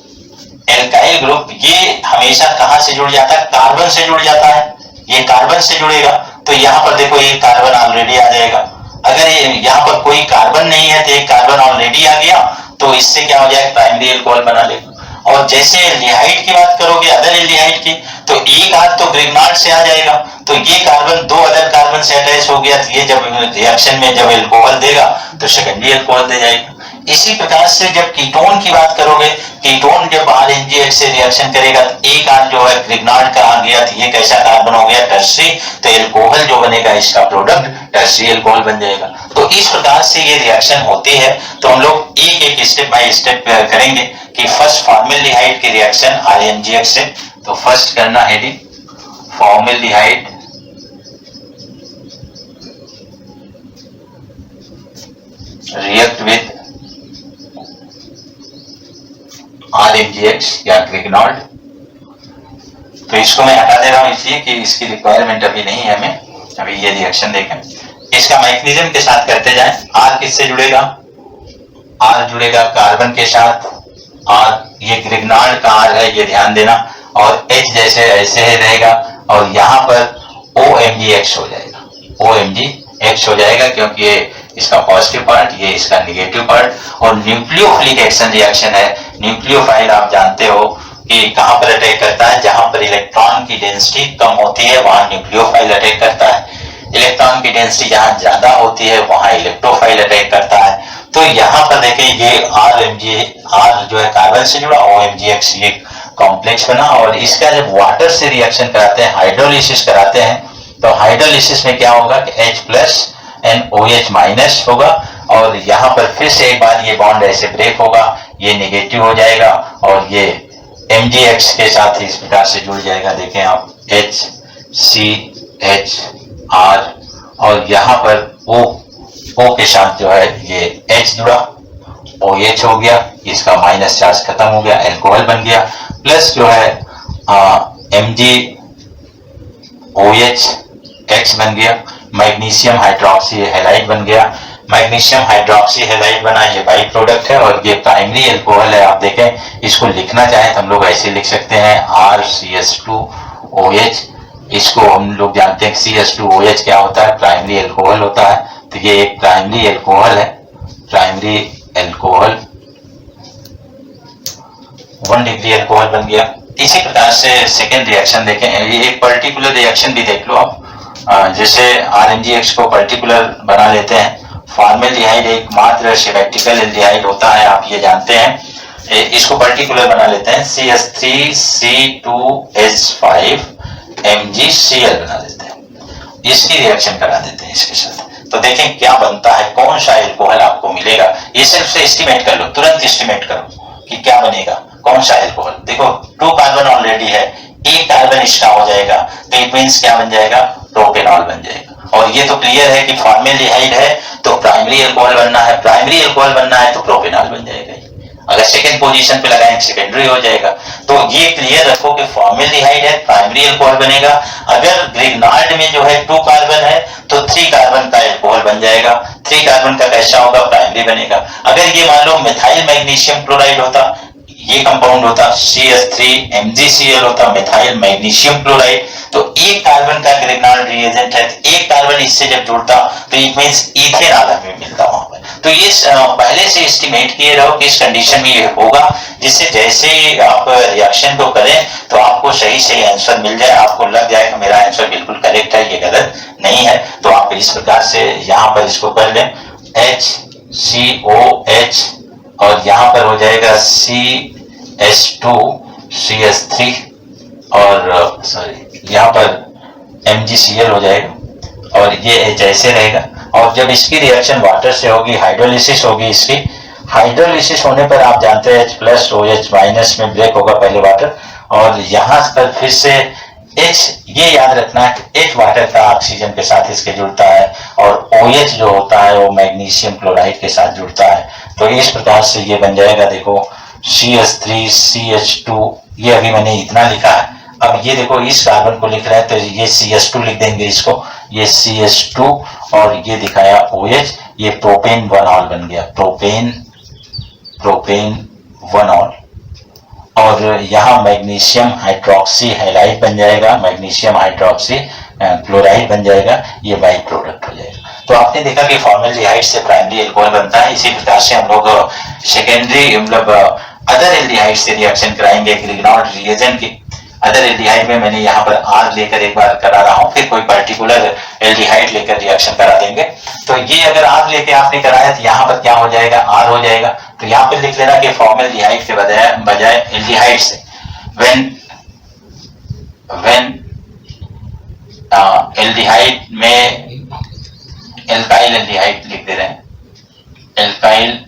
एल्काइल ग्रुप ये हमेशा कहां से जुड़ जाता है, कार्बन से जुड़ जाता है। ये कार्बन से जुड़ेगा तो यहां पर देखो ये कार्बन ऑलरेडी आ जाएगा। अगर यहां पर कोई कार्बन नहीं है तो एक कार्बन ऑलरेडी आ गया, तो इससे क्या हो जाएगा, प्राइमरी अल्कोहल बना लेगा। और जैसे एल्डिहाइड की बात करोगे, अदर एल्डिहाइड की, तो एक हाथ तो ग्रिग्नार्ड से आ जाएगा, तो ये कार्बन दो अदर कार्बन से अटैच हो गया, तो ये जब रिएक्शन में जब अल्कोहल देगा तो सेकेंडरी अल्कोहल दे जाएगा। इसी प्रकार से जब कीटोन की बात करोगे, कीटोन जब RMGX से रिएक्शन करेगा तो एक हाथ जो है ग्रिग्नार्ड का आ गया, तो ये कैसा कार्बन हो गया, टर्शरी, तो अल्कोहल जो बनेगा इसका प्रोडक्ट टर्शरी अल्कोहल बन जाएगा। तो इस प्रकार से ये रिएक्शन होती है। तो हम लोग एक एक स्टेप बाय स्टेप करेंगे कि फर्स्ट फॉर्मेल्डिहाइड की रिएक्शन RMGX से। तो फर्स्ट करना है D formaldehyde react with RMGX या ग्रिग्नार्ड। तो इसको मैं हटा दे रहा हूं इसलिए कि इसकी रिक्वायरमेंट अभी नहीं है हमें। अभी ये रिएक्शन देखें, इसका मैकेनिज्म के साथ करते जाएं। R किससे जुड़ेगा, R जुड़ेगा कार्बन के साथ, R ये ग्रिग्नार्ड का R है, ये ध्यान देना, और H जैसे ऐसे ही रहेगा, और यहां पर OMGX हो जाएगा, OMGX हो जाएगा, क्योंकि ये इसका पॉजिटिव पार्ट, ये इसका निगेटिव पार्ट। और न्यूक्लियोफिलिक एक्शन रिएक्शन है। न्यूक्लियोफाइल आप जानते हो कि कहां पर अटैक करता है, जहां पर इलेक्ट्रॉन की डेंसिटी कम होती है वहां न्यूक्लियोफाइल अटैक करता है, इलेक्ट्रॉन की डेंसिटी जहां ज्यादा होती है वहां इलेक्ट्रोफाइल अटैक करता है। तो यहां पर देखें ये R जो है कार्बन से जुड़ा, OMGX ये कॉम्प्लेक्स बना, और इसका जब वाटर से रिएक्शन कराते हैं, हाइड्रोलिसिस कराते हैं, तो हाइड्रोलिसिस में क्या होगा कि H+NOH- होगा, और यहां पर फिर से एक बार ये बॉन्ड ऐसे ब्रेक होगा, ये नेगेटिव हो जाएगा, और ये MgX के साथ इस प्रकार से जुड़ जाएगा। देखें आप HCHR, और यहां पर O के साथ जो है ये H जुड़ा, OH हो गया, इसका माइनस चार्ज खत्म हो गया, अल्कोहल बन गया, प्लस जो है MgOH बन गया, मैग्नीशियम हाइड्रोक्सी हैलाइड बन गया, मैग्नीशियम हाइड्रोक्सी हैलाइड बना, ये बाई प्रोडक्ट है, और ये प्राइमरी अल्कोहल है। आप देखें, इसको लिखना चाहें तो हम लोग ऐसे लिख सकते हैं RCH2OH। इसको हम लोग जानते हैं CH2OH क्या होता है, प्राइमरी अल्कोहल होता है। तो ये एक प्राइमरी अल्कोहल है, प्राइमरी अल्कोहल 1 डिग्री अल्कोहल बन गया। इसी प्रकार से सेकेंड रिएक्शन देखें, ये एक पर्टिकुलर रिएक्शन भी देख लो आप, जैसे RMGX को पर्टिकुलर बना लेते हैं, फॉर्मेल्डिहाइड एकमात्र सिमेट्रिकल एल्डिहाइड होता है, आप ये जानते हैं। इसको पर्टिकुलर बना लेते हैं, CH3C2H5 MgCl बना देते हैं, इसकी रिएक्शन करा देते हैं इसके साथ। तो देखें क्या बनता है, कौन सा एल्कोहल आपको मिलेगा, ये सिर्फ से एस्टिमेट कर लो, तुरंत एस्टिमेट करो कि क्या बनेगा, कौन सा एल्कोहल। देखो 2 कार्बन ऑलरेडी है, एक कार्बन एक्स्ट्रा हो जाएगा, तो इट मींस क्या बन जाएगा, प्रोपेनॉल बन जाएगा। और ये तो क्लियर है कि फॉर्मेल्डिहाइड है तो प्राइमरी एल्कोहल बनना है, प्राइमरी एल्कोहल बनना है तो प्रोपेनॉल बन जाएगा। अगर सेकंड पोजीशन पे लगाएंगे सेकेंडरी हो जाएगा। तो ये क्लियर रखो कि फॉर्मेल्डिहाइड है, प्राइमरी एल्कोहल बनेगा। अगर ग्रिग्नार्ड में जो है 2 कार्बन है तो 3 कार्बन का एल्कोहल बन जाएगा। 3 कार्बन का कैसा होगा, प्राइमरी बनेगा। अगर ये मान लो मिथाइल मैग्नीशियम क्लोराइड होता, ये कंपाउंड होता CH3MgCl होता, मिथाइल मैग्नीशियम क्लोराइड, तो 1 कार्बन का ग्रिग्नार्ड रिएजेंट है, 1 कार्बन इससे जब जुड़ता तो इट मींस इथेनॉल हमें मिलता वहां पर। तो ये पहले से एस्टिमेट किए रहो कि इस कंडीशन में ये होगा, जिससे जैसे आप रिएक्शन को करें तो आपको सही सही आंसर मिल जाए, आपको लग जाए कि मेरा आंसर बिल्कुल करेक्ट है, ये गलत नहीं है। तो आप इस प्रकार से यहाँ पर इसको कर लें, HCOH और यहाँ पर हो जाएगा CH2CH3 और सॉरी यहाँ पर MgCl हो जाएगा और ये H ऐसे रहेगा। और जब इसकी रिएक्शन वाटर से होगी, हाइड्रोलिसिस होगी, इसकी हाइड्रोलिसिस होने पर आप जानते हैं H+ OH- में ब्रेक होगा पहले वाटर, और यहाँ पर फिर से H, ये याद रखना है कि H वाटर का ऑक्सीजन के साथ इसके जुड़ता है और OH जो होता है वो मैग्नीशियम क्लोराइड के साथ जुड़ता है। तो इस प्रकार से ये बन जाएगा, देखो CH3CH2, ये अभी मैंने इतना लिखा है। अब ये देखो इस कार्बन को लिख रहे हैं तो ये CH2 लिख देंगे इसको, ये CH2 और ये दिखाया OH, ये प्रोपेन 1ऑल बन गया, प्रोपेन 1ऑल। और यहाँ मैग्नीशियम हाइड्रोक्सी हैलाइड बन जाएगा, मैग्नीशियम हाइड्रोक्सी क्लोराइड बन जाएगा, ये बाई प्रोडक्ट हो जाएगा। तो आपने देखा कि फॉर्मेल्डिहाइड से प्राइमरी एल्कोहल बनता है। इसी प्रकार से हम लोग सेकेंडरी मतलब अदर एल्डिहाइड से रिएक्शन कराएंगे ग्रिग्नार्ड रिएजेंट की। अदर एल्डिहाइड में मैंने यहाँ पर R लेकर एक बार करा रहा हूँ, फिर कोई पर्टिकुलर एल्डिहाइड लेकर रिएक्शन करा देंगे। तो ये अगर R लेके आपने कराया तो यहाँ पर क्या हो जाएगा, R हो जाएगा। तो यहाँ पर लिख लेना कि फॉर्मेल्डिहाइड के बजाय एल्डिहाइड से व्हेन एल्डिहाइड में एल्काइल एल्डिहाइड लिख दे रहे हैं, alkyl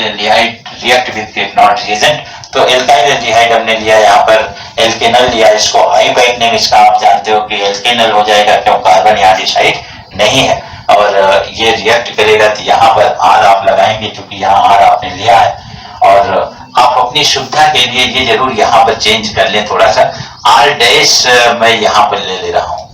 aldehyde react with Grignard reagent. तो एल्काइल एल्डिहाइड हमने लिया, यहाँ पर एल्केनल लिया, इसको आईयूपैक नेम इसका आप जानते हो कि एल्केनल हो जाएगा, क्यों कार्बन यहाँ डिसाइड नहीं है। और ये रिएक्ट करेगा तो यहाँ पर R आप लगाएंगे, क्योंकि यहाँ R आपने लिया है। और आप अपनी सुविधा के लिए ये जरूर यहाँ पर चेंज कर लें थोड़ा सा, R- मैं यहाँ पर ले रहा हूँ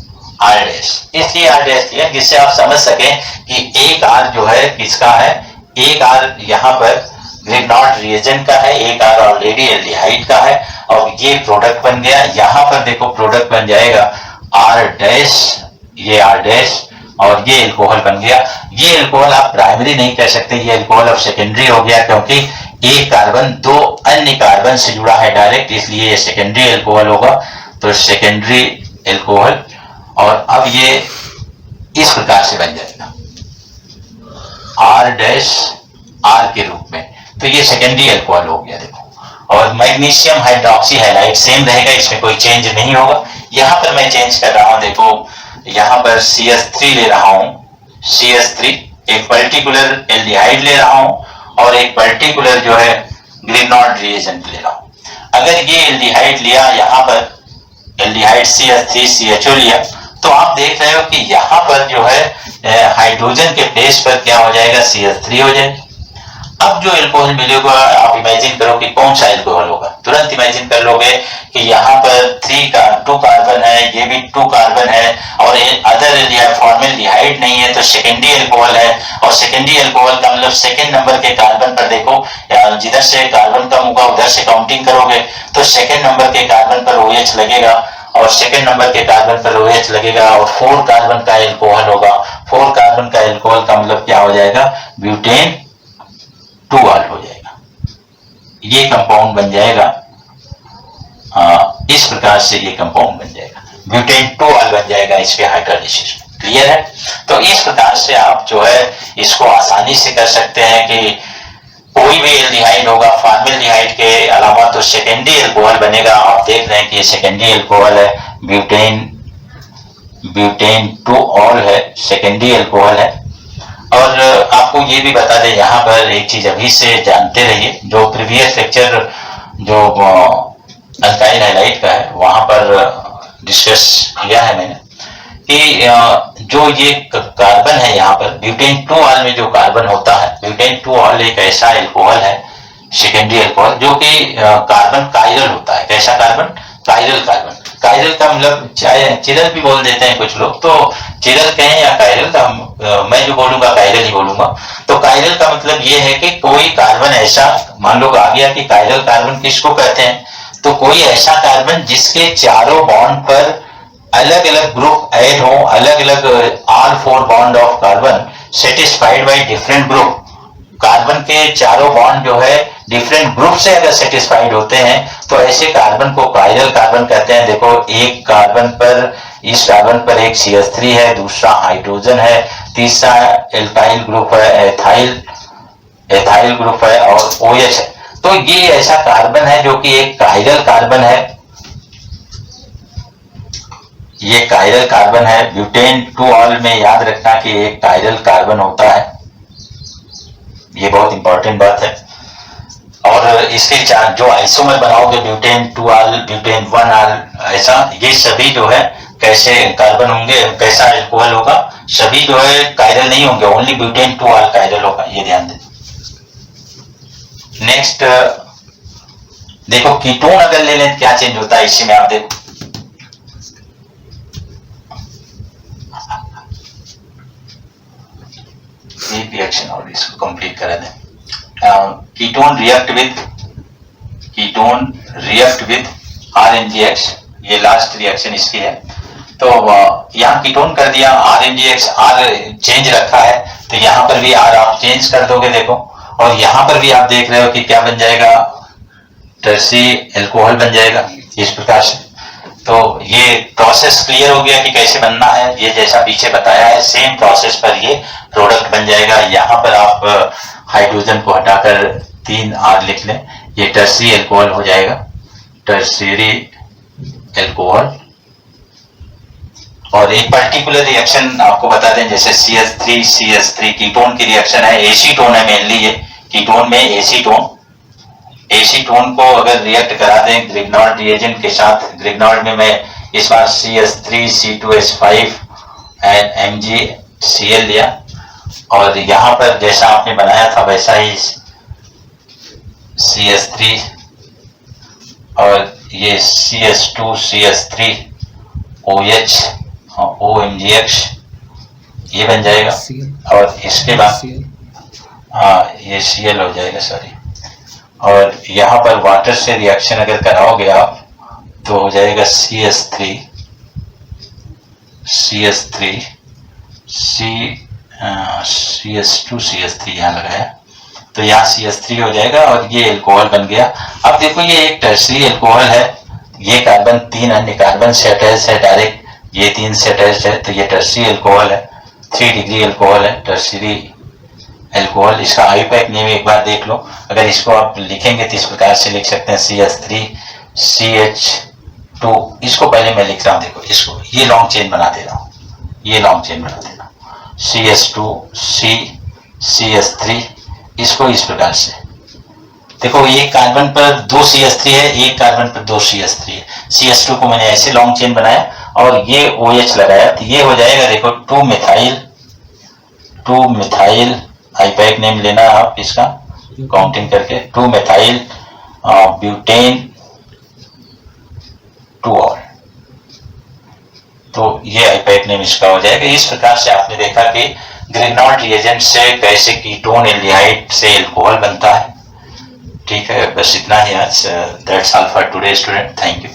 R', इसलिए R' लिया जिससे आप समझ सकें कि एक R जो है किसका है, एक R यहाँ पर ग्रिग्नार्ड रिएजेंट का है, एक R ऑलरेडी एल्डिहाइड का है, और ये प्रोडक्ट बन गया। यहाँ पर देखो प्रोडक्ट बन जाएगा R', ये R' और ये एल्कोहल बन गया। ये एल्कोहल आप प्राइमरी नहीं कह सकते, ये एल्कोहल अब सेकेंडरी हो गया, क्योंकि एक कार्बन 2 अन्य कार्बन से जुड़ा है डायरेक्ट, इसलिए ये सेकेंडरी एल्कोहल होगा। तो सेकेंडरी एल्कोहल, और अब ये इस प्रकार से बन जाएगा R' के रूप में। तो ये सेकेंडरी एल्कोहल हो गया देखो। और मैग्नीशियम हाइड्रोक्सी हैलाइड सेम रहेगा, इसमें कोई चेंज नहीं होगा। यहाँ पर मैं चेंज कर रहा हूँ, देखो यहाँ पर CH3 ले रहा हूँ, CH3 एक पर्टिकुलर एल्डिहाइड ले रहा हूँ और एक पर्टिकुलर जो है ग्रिग्नार्ड रिएजेंट ले रहा हूँ। अगर ये एल्डिहाइड लिया, यहाँ पर एल्डिहाइड CH3CHO लिया, तो आप देख रहे हो कि यहाँ पर जो है हाइड्रोजन के प्लेस पर क्या हो जाएगा, CH3 हो जाएगा। अब जो एल्कोहल मिलेगा आप इमेजिन करो कि कौन सा एल्कोहल होगा, तुरंत इमेजिन कर लोगे कि यहाँ पर 2 कार्बन है, ये भी 2 कार्बन है, और अदर फॉर्मेल्डिहाइड नहीं है, तो सेकेंडरी एल्कोहल है। और सेकेंडरी एल्कोहल का मतलब सेकेंड नंबर के कार्बन पर देखो, जिधर से कार्बन कम होगा उधर से काउंटिंग करोगे तो सेकेंड नंबर के कार्बन पर OH लगेगा, और सेकेंड नंबर के कार्बन पर OH लगेगा, और 4 कार्बन का एल्कोहल होगा। 4 कार्बन का एल्कोहल का मतलब क्या हो जाएगा, ब्यूटेन 2ऑल हो जाएगा। ये कंपाउंड बन जाएगा, इस प्रकार से ये कंपाउंड बन जाएगा, ब्यूटेन 2ऑल बन जाएगा इसके हाइड्रोलिसिस। क्लियर है? तो इस प्रकार से आप जो है इसको आसानी से कर सकते हैं कि कोई भी एल्डिहाइड होगा फॉर्मेल्डिहाइड के अलावा तो सेकेंडरी एल्कोहल बनेगा। आप देख रहे हैं कि ये सेकेंडरी एल्कोहल है, ब्यूटेन टू ऑल है, सेकेंडरी एल्कोहल है। और आपको ये भी बता दें यहाँ पर एक चीज अभी से जानते रहिए, जो प्रीवियस लेक्चर जो अल्काइल हैलाइड का है वहां पर डिस्कस किया है मैंने कि जो ये कार्बन है यहाँ पर ब्यूटेन टू ऑल में जो कार्बन होता है, ब्यूटेन टू ऑल एक ऐसा एल्कोहल है सेकेंडरी एल्कोहल जो कि कार्बन कायरल होता है। कैसा कार्बन? Chiral carbon. कायरल का मतलब चाहे चिरल भी बोल देते हैं कुछ लोग, तो चिरल कहें या कायरल का, मैं जो बोलूंगा कायरल ही बोलूंगा। तो कायरल का मतलब ये है कि कोई कार्बन ऐसा, मान लो आ गया कि कायरल कार्बन किसको कहते हैं, तो कोई ऐसा कार्बन जिसके चारों बॉन्ड पर अलग अलग ग्रुप ऐड हो, अलग अलग all four bond of carbon satisfied by different group. Carbon के चारों बॉन्ड जो है डिफरेंट ग्रुप से अगर सेटिस्फाइड होते हैं तो ऐसे कार्बन को कायरल कार्बन कहते हैं। देखो एक कार्बन पर, इस कार्बन पर एक CH3 है, दूसरा हाइड्रोजन है, तीसरा एल्काइल ग्रुप है, एथाइल ग्रुप है और OH है। तो ये ऐसा कार्बन है जो कि एक कायरल कार्बन है, ये कायरल कार्बन है। ब्यूटेन टू ऑल में याद रखना कि एक कायरल कार्बन होता है, ये बहुत इंपॉर्टेंट बात है। और इसके जो आइसोमर बनाओगे butane two all, butane one all, ऐसा ये सभी जो है कैसे कार्बन होंगे, कैसा एल्कोहल होगा, सभी जो है कायरल नहीं होंगे, only butane two all chiral होगा, ये ध्यान दें। नेक्स्ट देखो कीटोन अगर ले लें क्या चेंज होता है इसी में, आप देखो एक रिएक्शन और इसको कंप्लीट करा दें। कीटोन रिएक्ट विद RNGX, ये लास्ट रिएक्शन इसकी है। तो यहाँ कीटोन कर दिया, RNGX R चेंज रखा है, तो यहाँ पर भी R आप चेंज कर दोगे देखो, और यहाँ पर भी आप देख रहे हो कि क्या बन जाएगा, टर्सी एल्कोहल बन जाएगा इस प्रकार से। तो ये प्रोसेस क्लियर हो गया कि कैसे बनना है, ये जैसा पीछे बताया है सेम प्रोसेस पर ये प्रोडक्ट बन जाएगा। यहाँ पर आप हाइड्रोजन को हटाकर 3 R लिख लें, ये टर्सी एल्कोहल हो जाएगा, टर्शियरी एल्कोहल। और एक पर्टिकुलर रिएक्शन आपको बता दें, जैसे CH3 कीटोन की रिएक्शन है, एसीटोन है मेनली ये, कीटोन में एसीटोन को अगर रिएक्ट करा दें ग्रिग्नॉर्ड रिएजेंट के साथ, ग्रिग्नॉर्ड में मैं इस बार CH3C2H5 एंड MgCl लिया, और यहां पर जैसा आपने बनाया था वैसा ही CH3 और ये CH2CH3OH OMgH ये बन जाएगा। और इसके बाद ये Cl हो जाएगा, सॉरी। और यहाँ पर वाटर से रिएक्शन अगर कराओगे आप तो हो जाएगा CH3 CH2CH3 यहाँ लगाया, तो यहाँ CH3 हो जाएगा और ये एल्कोहल बन गया। अब देखो ये एक टर्शरी एल्कोहल है, ये कार्बन 3 अन्य कार्बन से अटैच है डायरेक्ट, ये 3 से अटैच है, तो ये टर्शरी एल्कोहल है, 3 डिग्री एल्कोहल है, टर्शरी एल्कोहल। इसका आईयूपैक नेम एक बार देख लो, अगर इसको आप लिखेंगे तो इस प्रकार से लिख सकते हैं CH3CH2, इसको पहले मैं लिख रहा हूं, देखो इसको ये लॉन्ग चेन बना दे रहा हूं, ये लॉन्ग चेन बना देना, CH2CH3, इसको इस प्रकार से देखो, एक कार्बन पर 2 CH3 है, एक कार्बन पर 2 CH3 है, CH2 को मैंने ऐसे लॉन्ग चेन बनाया और ये OH लगाया, तो ये हो जाएगा देखो 2 मिथाइल, आईपैक नेम लेना आप इसका काउंटिंग करके, 2 मिथाइल ब्यूटेन टू ऑल, तो ये आईपैक नेम इसका हो जाएगा। इस प्रकार से आपने देखा कि ग्रिग्नॉर्ड रिएजेंट से कैसे कीटोन एल्डिहाइड से एल्कोहल बनता है। ठीक है, बस इतना ही आज। That's all for today student, thank you.